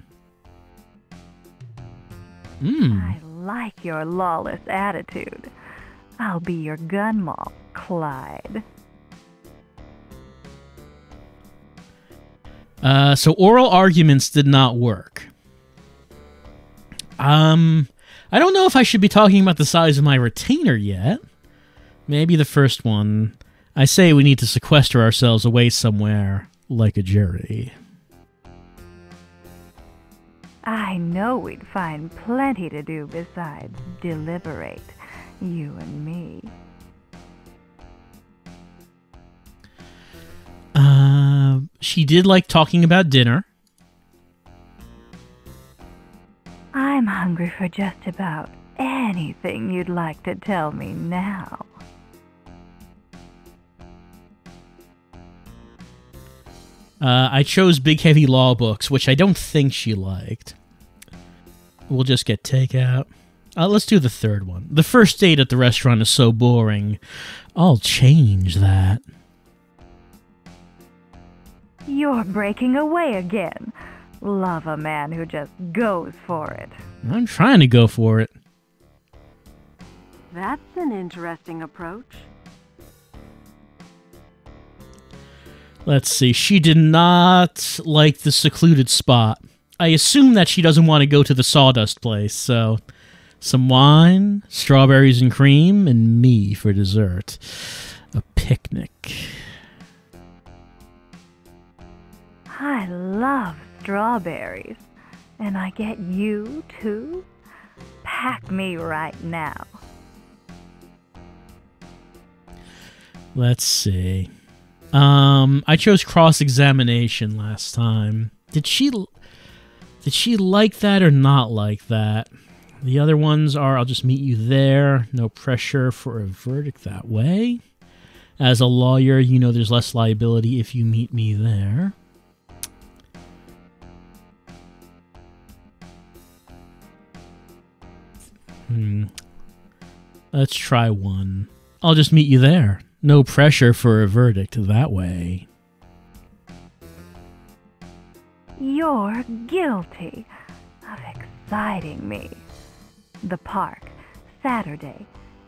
I like your lawless attitude. I'll be your gun moll, Clyde. So oral arguments did not work. I don't know if I should be talking about the size of my retainer yet. Maybe the first one. I say we need to sequester ourselves away somewhere, like a jury. I know we'd find plenty to do besides deliberate, you and me. She did like talking about dinner. I'm hungry for just about anything you'd like to tell me now. I chose big heavy law books, which I don't think she liked. We'll just get takeout. Let's do the third one. The first date at the restaurant is so boring. I'll change that. You're breaking away again. Love a man who just goes for it. I'm trying to go for it. That's an interesting approach. Let's see. She did not like the secluded spot. I assume that she doesn't want to go to the sawdust place, so some wine, strawberries and cream, and me for dessert. A picnic. I love strawberries. And I get you, too? Pack me right now. Let's see. I chose cross-examination last time. Did she like that or not like that? The other ones are, I'll just meet you there. No pressure for a verdict that way. As a lawyer, you know there's less liability if you meet me there. Let's try one. I'll just meet you there. No pressure for a verdict that way. You're guilty of exciting me. The park, Saturday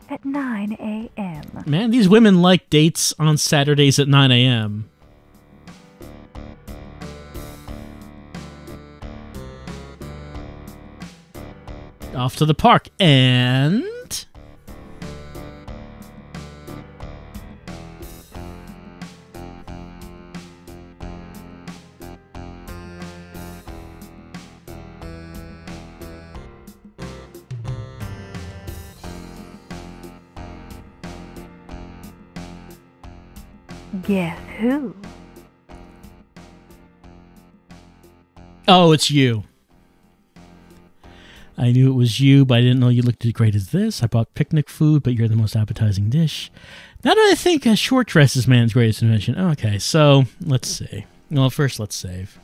at 9 a.m. Man, these women like dates on Saturdays at 9 a.m. Off to the park, and... Guess who? Oh, it's you. I knew it was you, but I didn't know you looked as great as this. I bought picnic food, but you're the most appetizing dish. Now that I think a short dress is man's greatest invention. Okay, so let's see. Well, first let's save.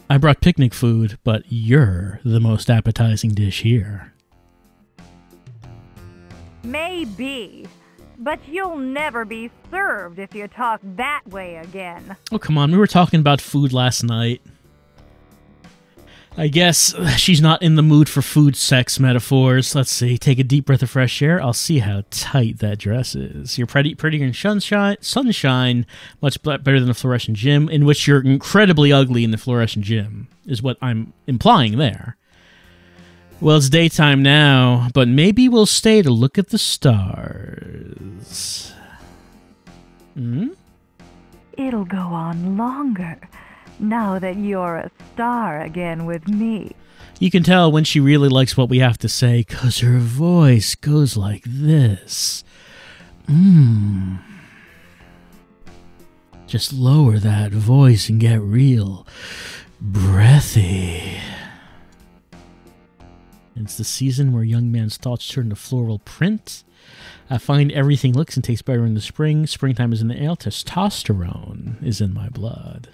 I brought picnic food, but you're the most appetizing dish here. Maybe. But you'll never be served if you talk that way again. Oh, come on. We were talking about food last night. I guess she's not in the mood for food sex metaphors. Let's see. Take a deep breath of fresh air. I'll see how tight that dress is. You're prettier in sunshine, much better than a fluorescent gym, in which you're incredibly ugly in the fluorescent gym, is what I'm implying there. Well, it's daytime now, but maybe we'll stay to look at the stars. Hmm? It'll go on longer, now that you're a star again with me. You can tell when she really likes what we have to say, 'cause her voice goes like this. Just lower that voice and get real breathy. It's the season where young man's thoughts turn to floral print. I find everything looks and tastes better in the spring. Springtime is in the air. Testosterone is in my blood.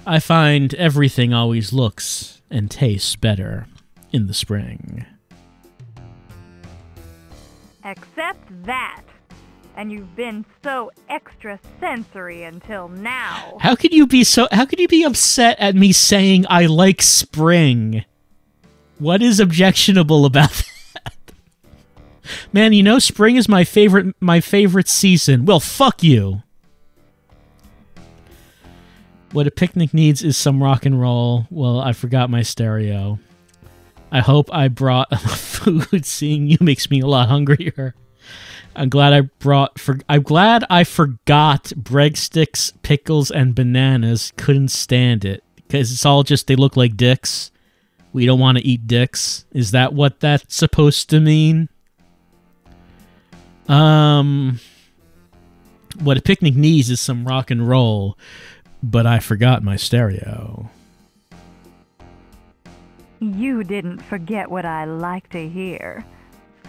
I find everything always looks and tastes better in the spring. Except that. And you've been so extra sensory until now. How could you be upset at me saying I like spring? What is objectionable about that? Man, you know spring is my favorite season. Well, fuck you. What a picnic needs is some rock and roll. Well, I forgot my stereo. I hope I brought enough food. Seeing you makes me a lot hungrier. I'm glad I forgot breadsticks, pickles, and bananas. Couldn't stand it because it's all just they look like dicks. We don't want to eat dicks. Is that what that's supposed to mean? What a picnic needs is some rock and roll, but I forgot my stereo. You didn't forget what I like to hear.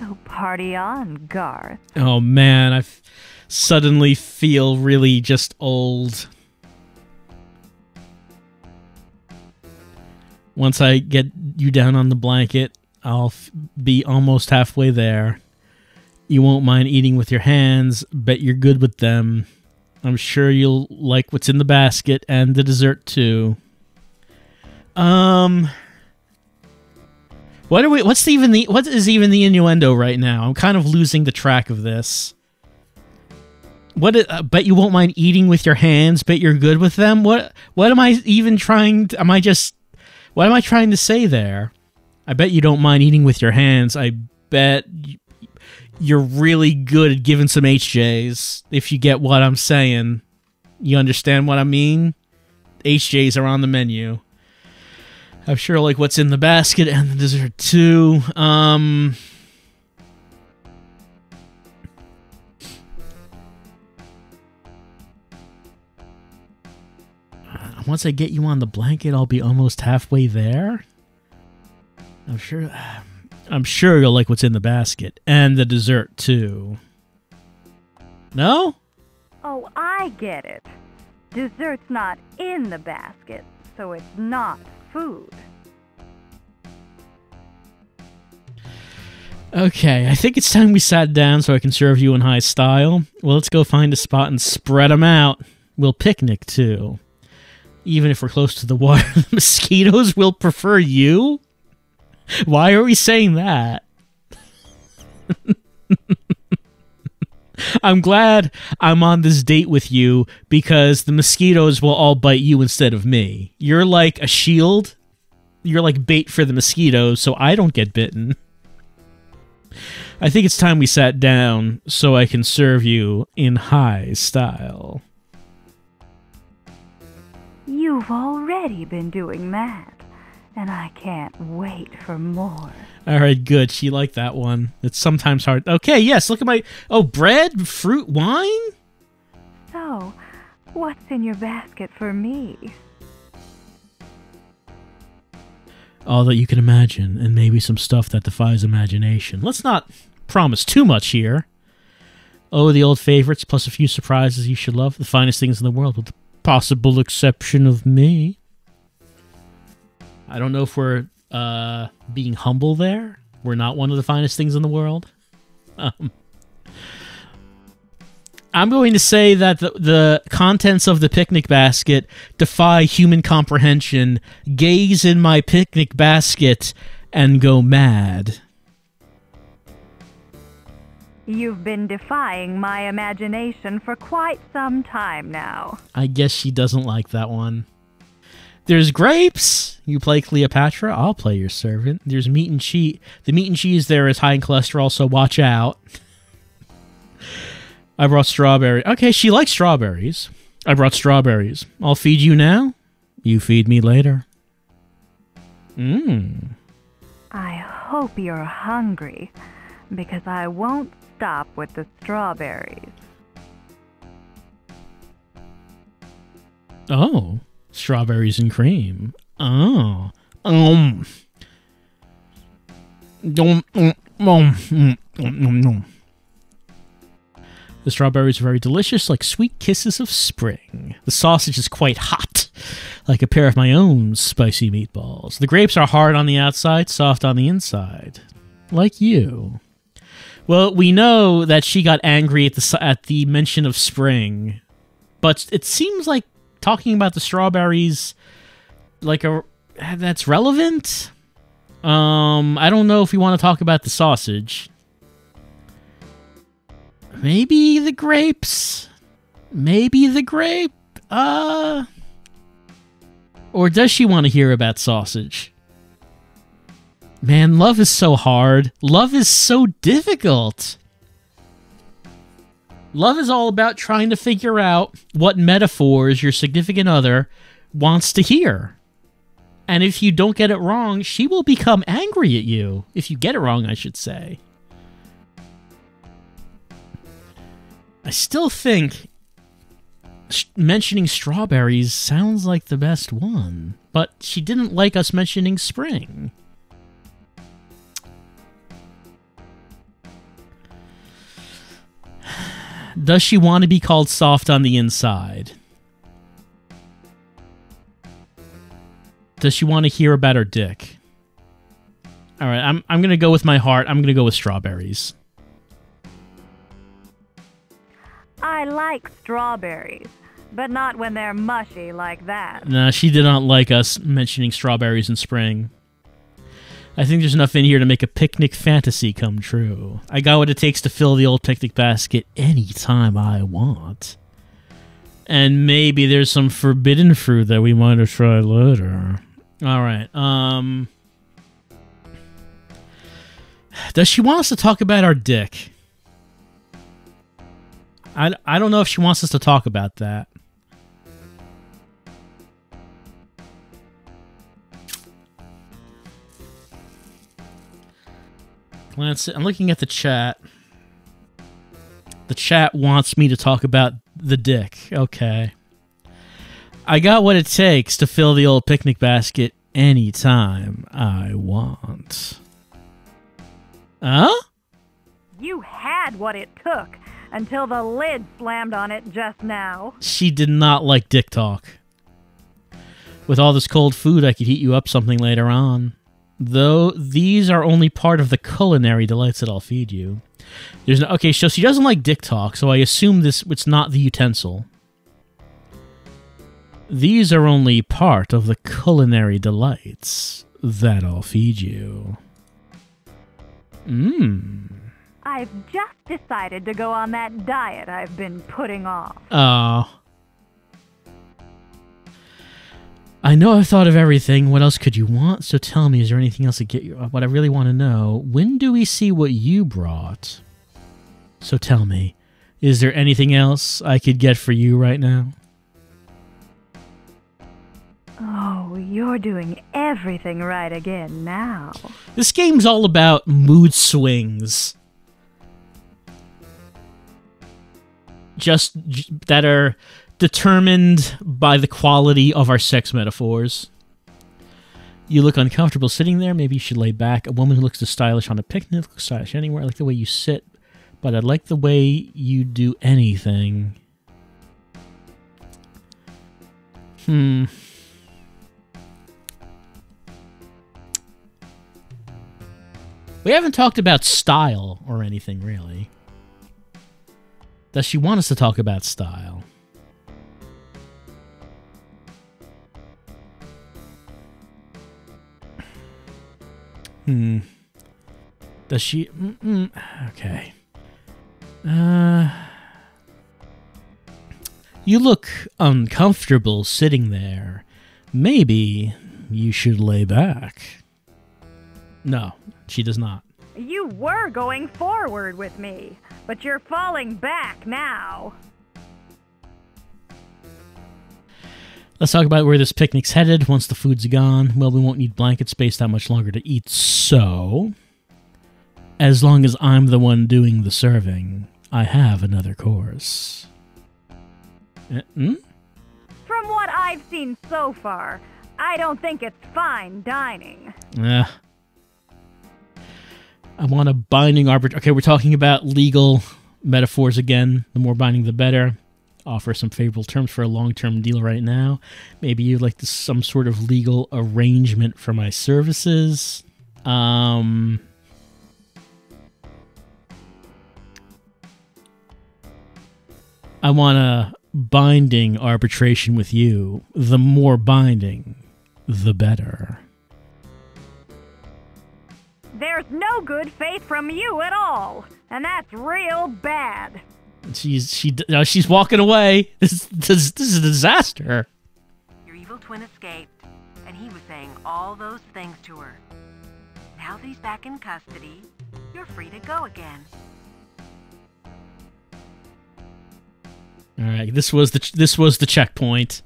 So party on, Garth. Oh man, I suddenly feel really just old. Once I get you down on the blanket, I'll be almost halfway there. You won't mind eating with your hands. Bet you're good with them. I'm sure you'll like what's in the basket and the dessert too. What is even the innuendo right now? I'm kind of losing the track of this. Bet you won't mind eating with your hands. Bet you're good with them. What am I even trying to, what am I trying to say there? I bet you don't mind eating with your hands. I bet you're really good at giving some HJs, if you get what I'm saying. You understand what I mean? HJs are on the menu. I'm sure like what's in the basket and the dessert too. Once I get you on the blanket, I'll be almost halfway there. I'm sure you'll like what's in the basket and the dessert too. No? Oh, I get it. Dessert's not in the basket, so it's not food. Okay, I think it's time we sat down so I can serve you in high style. Well, let's go find a spot and spread them out. We'll picnic too. Even if we're close to the water, the mosquitoes will prefer you? Why are we saying that? I'm glad I'm on this date with you because the mosquitoes will all bite you instead of me. You're like a shield. You're like bait for the mosquitoes, so I don't get bitten. I think it's time we sat down so I can serve you in high style. You've already been doing that, and I can't wait for more. All right, good. She liked that one. It's sometimes hard. Okay, yes, look at my... Oh, bread, fruit, wine? So, what's in your basket for me? All that you can imagine, and maybe some stuff that defies imagination. Let's not promise too much here. Oh, the old favorites, plus a few surprises you should love. The finest things in the world, with the possible exception of me. I don't know if we're being humble there. We're not one of the finest things in the world. I'm going to say that the contents of the picnic basket defy human comprehension. Gaze in my picnic basket and go mad. You've been defying my imagination for quite some time now. I guess she doesn't like that one. There's grapes. You play Cleopatra, I'll play your servant. There's meat and cheese. The meat and cheese there is high in cholesterol, so watch out. I brought strawberries. Okay, she likes strawberries. I brought strawberries. I'll feed you now. You feed me later. I hope you're hungry, because I won't stop with the strawberries. Oh, strawberries and cream. Oh. The strawberries are very delicious, like sweet kisses of spring. The sausage is quite hot, like a pair of my own spicy meatballs. The grapes are hard on the outside, soft on the inside, like you. Well, we know that she got angry at the mention of spring, but it seems like talking about the strawberries, that's relevant. I don't know if we want to talk about the sausage. Maybe the grapes? Maybe the grape? Or does she want to hear about sausage? Man, love is so hard. Love is so difficult. Love is all about trying to figure out what metaphors your significant other wants to hear. And if you don't get it wrong, she will become angry at you. If you get it wrong, I should say. I still think mentioning strawberries sounds like the best one, but she didn't like us mentioning spring. Does she want to be called soft on the inside? Does she want to hear about her dick? All right, I'm going to go with my heart. I'm going to go with strawberries. I like strawberries, but not when they're mushy like that. Nah, she did not like us mentioning strawberries in spring. I think there's enough in here to make a picnic fantasy come true. I got what it takes to fill the old picnic basket anytime I want. And maybe there's some forbidden fruit that we might have tried later. Alright, does she want us to talk about our dick? I don't know if she wants us to talk about that. I'm looking at the chat. The chat wants me to talk about the dick. Okay. I got what it takes to fill the old picnic basket anytime I want. Huh? You had what it took until the lid slammed on it just now. She did not like dick talk. With all this cold food, I could heat you up something later on. Though these are only part of the culinary delights that I'll feed you. There's no, okay, so she doesn't like dick talk, so I assume it's not the utensil. These are only part of the culinary delights that I'll feed you. I've just decided to go on that diet I've been putting off. Oh. I know I've thought of everything. What else could you want? So tell me, is there anything else to get you? What I really want to know, when do we see what you brought? So tell me, is there anything else I could get for you right now? You're doing everything right again now. This game's all about mood swings. Just that are determined by the quality of our sex metaphors. You look uncomfortable sitting there. Maybe you should lay back. A woman who looks too stylish on a picnic looks stylish anywhere. I like the way you sit, but I like the way you do anything. We haven't talked about style or anything, really. Does she want us to talk about style? Does she... okay. You look uncomfortable sitting there. Maybe you should lay back. No, she does not. You were going forward with me, but you're falling back now. Let's talk about where this picnic's headed once the food's gone. Well, we won't need blanket space that much longer to eat, so... as long as I'm the one doing the serving, I have another course. From what I've seen so far, I don't think it's fine dining. I want a binding arbiter. Okay, we're talking about legal metaphors again. The more binding, the better. Offer some favorable terms for a long-term deal right now. Maybe you'd like some sort of legal arrangement for my services. I want a binding arbitration with you. The more binding, the better. There's no good faith from you at all, and that's real bad. She's walking away. This is a disaster. Your evil twin escaped, and he was saying all those things to her. Now that he's back in custody, you're free to go again. All right, this was the checkpoint.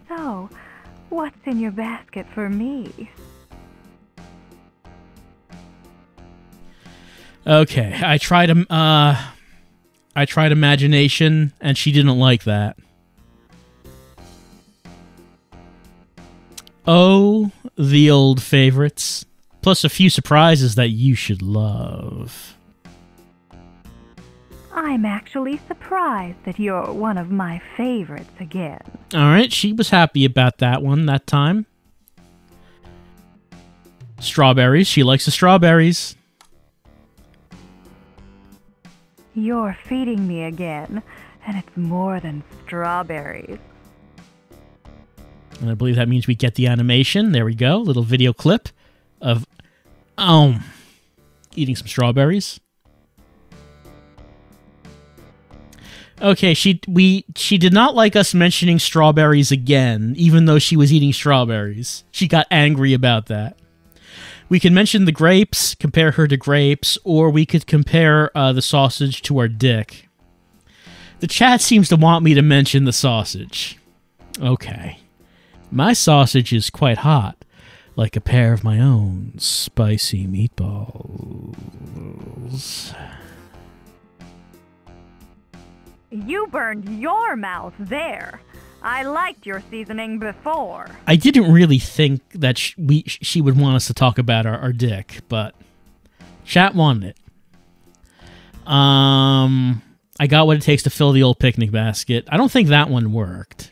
So, what's in your basket for me? Okay, I tried imagination, and she didn't like that. Oh, the old favorites, plus a few surprises that you should love. I'm actually surprised that you're one of my favorites again. All right, she was happy about that one that time. Strawberries, she likes the strawberries. You're feeding me again, and it's more than strawberries. And I believe that means we get the animation. There we go, little video clip of eating some strawberries. Okay, she did not like us mentioning strawberries again, even though she was eating strawberries. She got angry about that. We can mention the grapes, compare her to grapes, or we could compare the sausage to our dick. The chat seems to want me to mention the sausage. Okay. My sausage is quite hot, like a pair of my own spicy meatballs. You burned your mouth there. I liked your seasoning before. I didn't really think that she would want us to talk about our dick, but chat wanted it. I got what it takes to fill the old picnic basket. I don't think that one worked.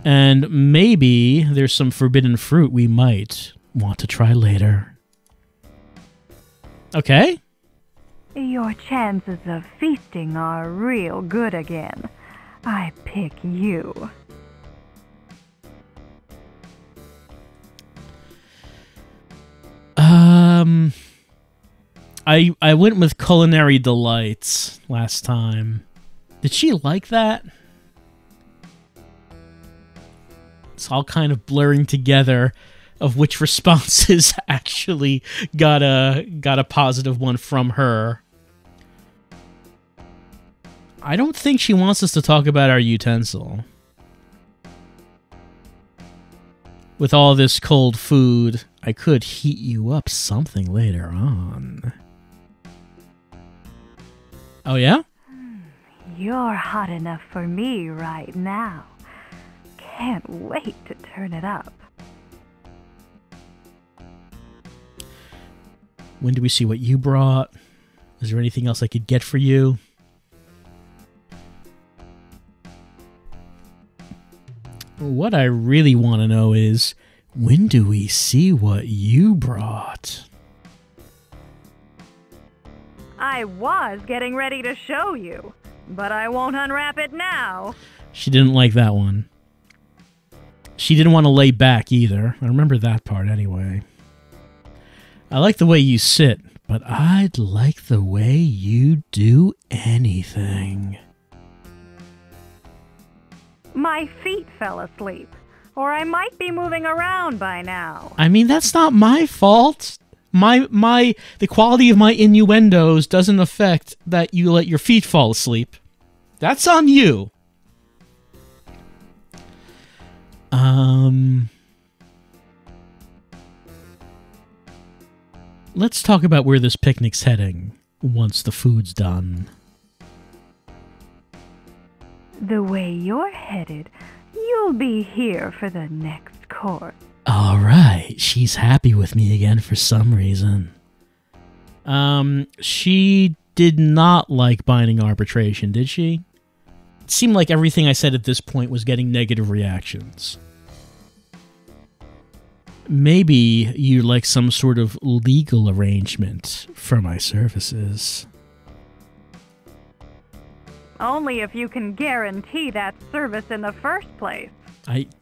And maybe there's some forbidden fruit we might want to try later. Okay. Your chances of feasting are real good again. I pick you. I went with culinary delights last time. Did she like that? It's all kind of blurring together of which responses actually got a positive one from her. I don't think she wants us to talk about our utensil. With all this cold food, I could heat you up something later on. Oh, yeah? You're hot enough for me right now. Can't wait to turn it up. When do we see what you brought? Is there anything else I could get for you? What I really want to know is, when do we see what you brought? I was getting ready to show you, but I won't unwrap it now. She didn't like that one. She didn't want to lay back either. I remember that part anyway. I like the way you sit, but I'd like the way you do anything. My feet fell asleep, or I might be moving around by now. I mean, that's not my fault. The quality of my innuendos doesn't affect that you let your feet fall asleep. That's on you. Let's talk about where this picnic's heading once the food's done. The way you're headed, you'll be here for the next course. All right, she's happy with me again for some reason. She did not like binding arbitration, did she? It seemed like everything I said at this point was getting negative reactions. Maybe you'd like some sort of legal arrangement for my services. Only if you can guarantee that service in the first place.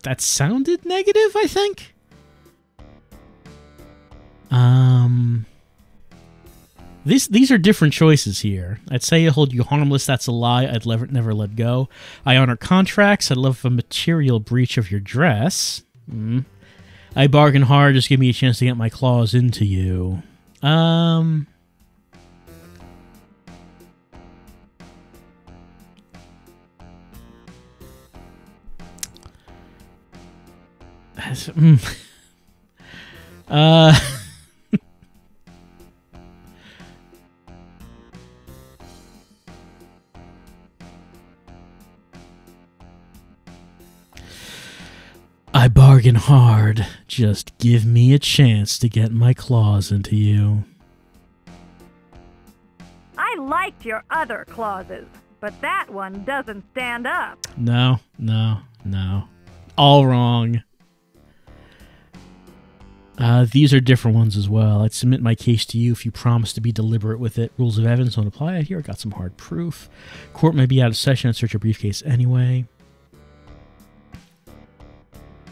That sounded negative, I think? These are different choices here. I'd say I hold you harmless, that's a lie, I'd never let go. I honor contracts, I'd love a material breach of your dress. I bargain hard, just give me a chance to get my claws into you. I bargain hard. Just give me a chance to get my claws into you. I liked your other clauses, but that one doesn't stand up. No. All wrong. These are different ones as well. I'd submit my case to you if you promise to be deliberate with it. Rules of evidence don't apply here. I got some hard proof. Court may be out of session and search your briefcase anyway.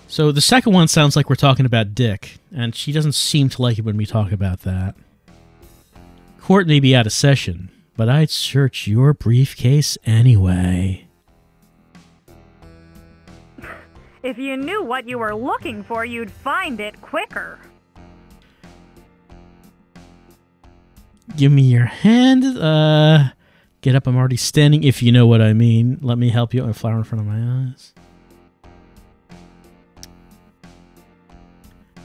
So the second one sounds like we're talking about Dick, and she doesn't seem to like it when we talk about that. Court may be out of session, but I'd search your briefcase anyway. If you knew what you were looking for, you'd find it quicker. Give me your hand. Get up, I'm already standing, if you know what I mean. Let me help you. A flower in front of my eyes.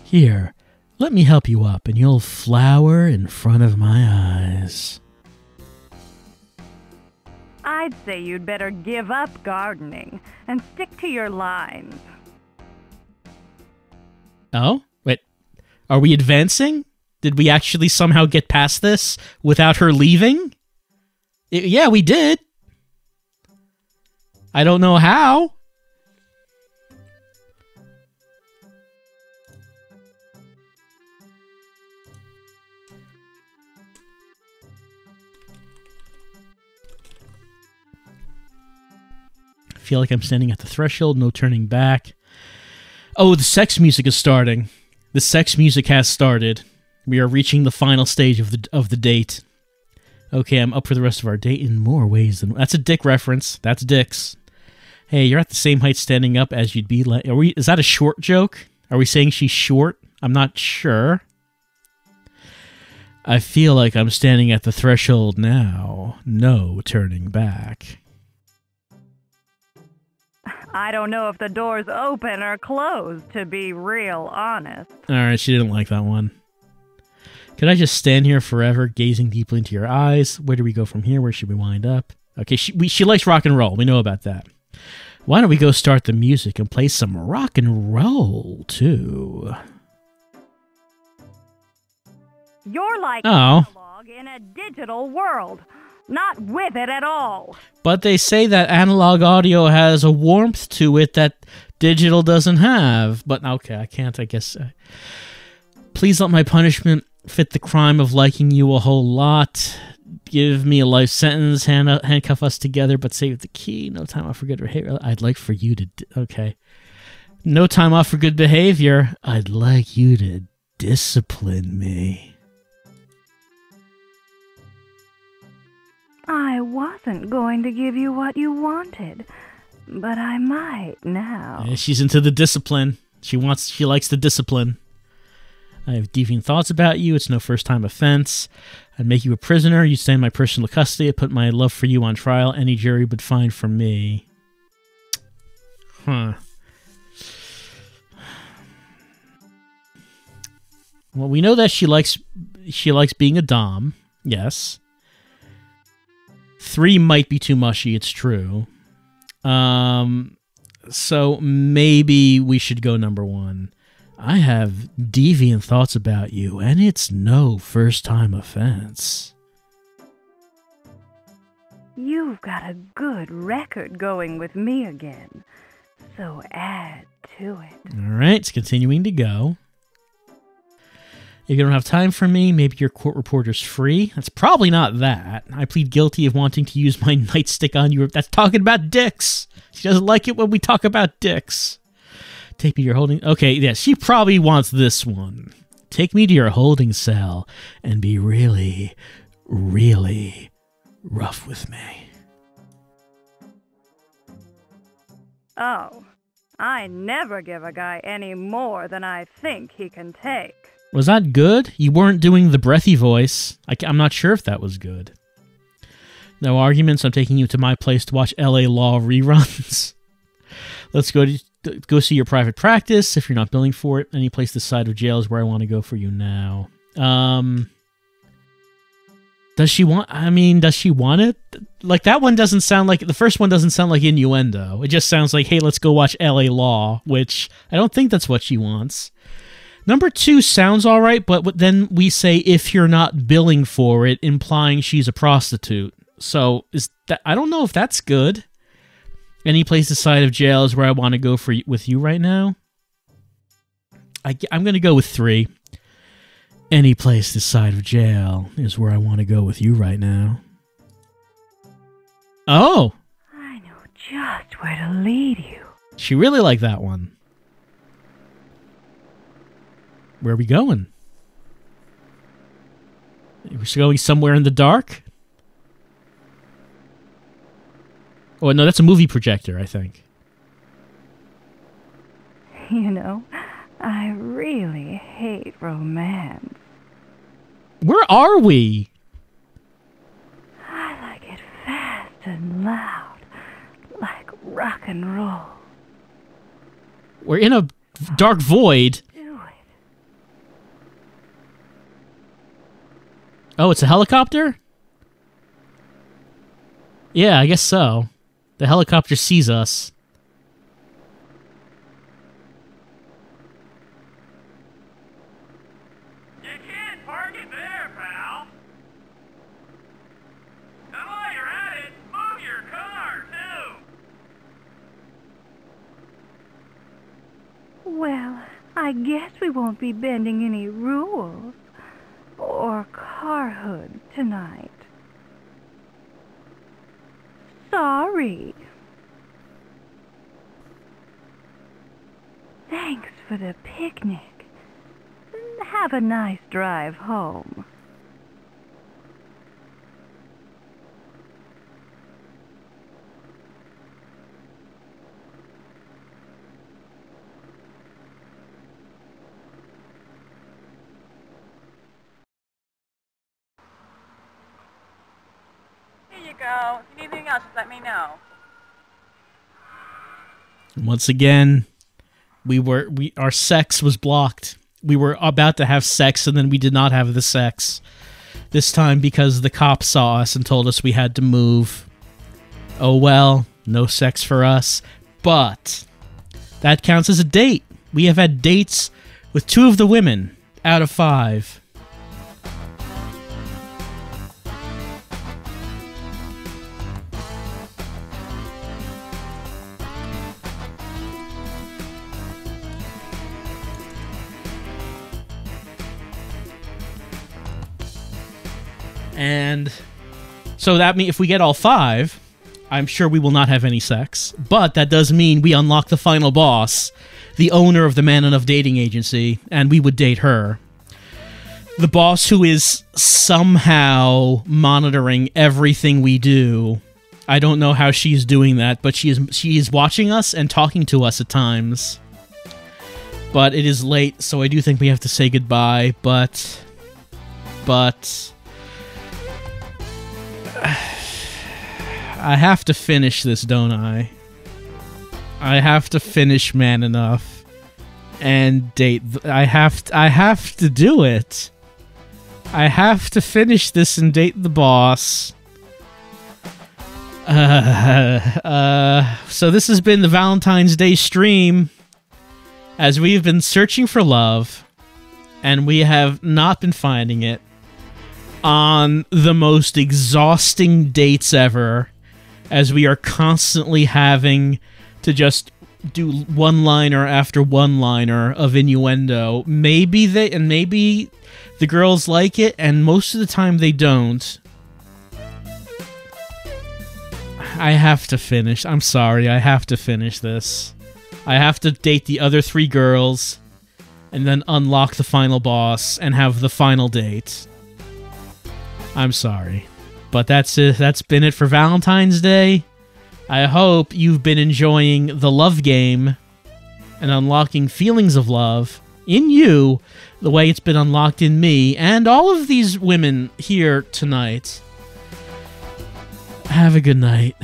Here, let me help you up, and you'll flower in front of my eyes. I'd say you'd better give up gardening and stick to your lines. Oh? Wait. Are we advancing? Did we actually somehow get past this without her leaving? Yeah, we did. I don't know how. Feel like I'm standing at the threshold, no turning back. Oh, the sex music is starting. The sex music has started. We are reaching the final stage of the date. Okay, I'm up for the rest of our date in more ways than... That's a Dick reference. That's Dick's. Hey, you're at the same height standing up as you'd be... Is that a short joke? Are we saying she's short? I'm not sure. I feel like I'm standing at the threshold now. No turning back. I don't know if the door's open or closed, to be real honest. Alright, she didn't like that one. Could I just stand here forever, gazing deeply into your eyes? Where do we go from here? Where should we wind up? Okay, she likes rock and roll. We know about that. Why don't we go start the music and play some rock and roll, too? You're like Oh. analog in a digital world. Not with it at all. But they say that analog audio has a warmth to it that digital doesn't have. But okay, I can't, I guess. Please let my punishment fit the crime of liking you a whole lot. Give me a life sentence, handcuff us together, but save the key. No time off for good behavior. I'd like for you to... Okay. No time off for good behavior. I'd like you to discipline me. I wasn't going to give you what you wanted, but I might now. Yeah, she's into the discipline. She likes the discipline. I have deviant thoughts about you. It's no first-time offense. I'd make you a prisoner. You stay in my personal custody. I put my love for you on trial. Any jury would find for me. Huh. Well, we know that she likes being a dom. Yes. 3 might be too mushy, it's true. So maybe we should go number 1. I have deviant thoughts about you, and it's no first-time offense. You've got a good record going with me again, so add to it. All right, it's continuing to go. If you don't have time for me, maybe your court reporter's free. That's probably not that. I plead guilty of wanting to use my nightstick on you. That's talking about dicks. She doesn't like it when we talk about dicks. Take me to your holding... Okay, yeah, she probably wants this one. Take me to your holding cell and be really, really rough with me. Oh, I never give a guy any more than I think he can take. Was that good? You weren't doing the breathy voice. I'm not sure if that was good. No arguments. I'm taking you to my place to watch LA Law reruns. Let's go see your private practice if you're not billing for it. Any place this side of jail is where I want to go for you now. Does she want it? Like, that one doesn't sound like... The first one doesn't sound like innuendo. It just sounds like, hey, let's go watch LA Law, which I don't think that's what she wants. Number 2 sounds all right, but then we say if you're not billing for it, implying she's a prostitute. So I don't know if that's good. Any place this side of jail is where I want to go with you right now. I'm going to go with 3. Any place this side of jail is where I want to go with you right now. Oh! I know just where to lead you. She really liked that one. Where are we going? We're going somewhere in the dark? Oh, no, that's a movie projector, I think. You know, I really hate romance. Where are we? I like it fast and loud, like rock and roll. We're in a dark void. Oh, it's a helicopter? Yeah, I guess so. The helicopter sees us. You can't park it there, pal. And while you're at it, move your car, too. Well, I guess we won't be bending any rules. Or car hood tonight. Sorry. Thanks for the picnic. Have a nice drive home. Here you go. If you need anything else, just let me know. Once again, our sex was blocked. We were about to have sex, and then we did not have the sex. This time because the cops saw us and told us we had to move. Oh well, no sex for us. But that counts as a date. We have had dates with 2 of the women out of 5. And so that means if we get all 5, I'm sure we will not have any sex. But that does mean we unlock the final boss, the owner of the Man Enough dating agency, and we would date her. The boss who is somehow monitoring everything we do. I don't know how she's doing that, but she is watching us and talking to us at times. But it is late, so I do think we have to say goodbye, but I have to finish this, don't I? I have to finish Man Enough and date. I have to do it. I have to finish this and date the boss. So this has been the Valentine's Day stream, as we've been searching for love, and we have not been finding it on the most exhausting dates ever, as we are constantly having to just do one-liner after one-liner of innuendo. Maybe the girls like it, and most of the time they don't. I have to finish. I'm sorry, I have to finish this. I have to date the other 3 girls, and then unlock the final boss, and have the final date. I'm sorry. But that's it. That's been it for Valentine's Day. I hope you've been enjoying the love game and unlocking feelings of love in you the way it's been unlocked in me and all of these women here tonight. Have a good night.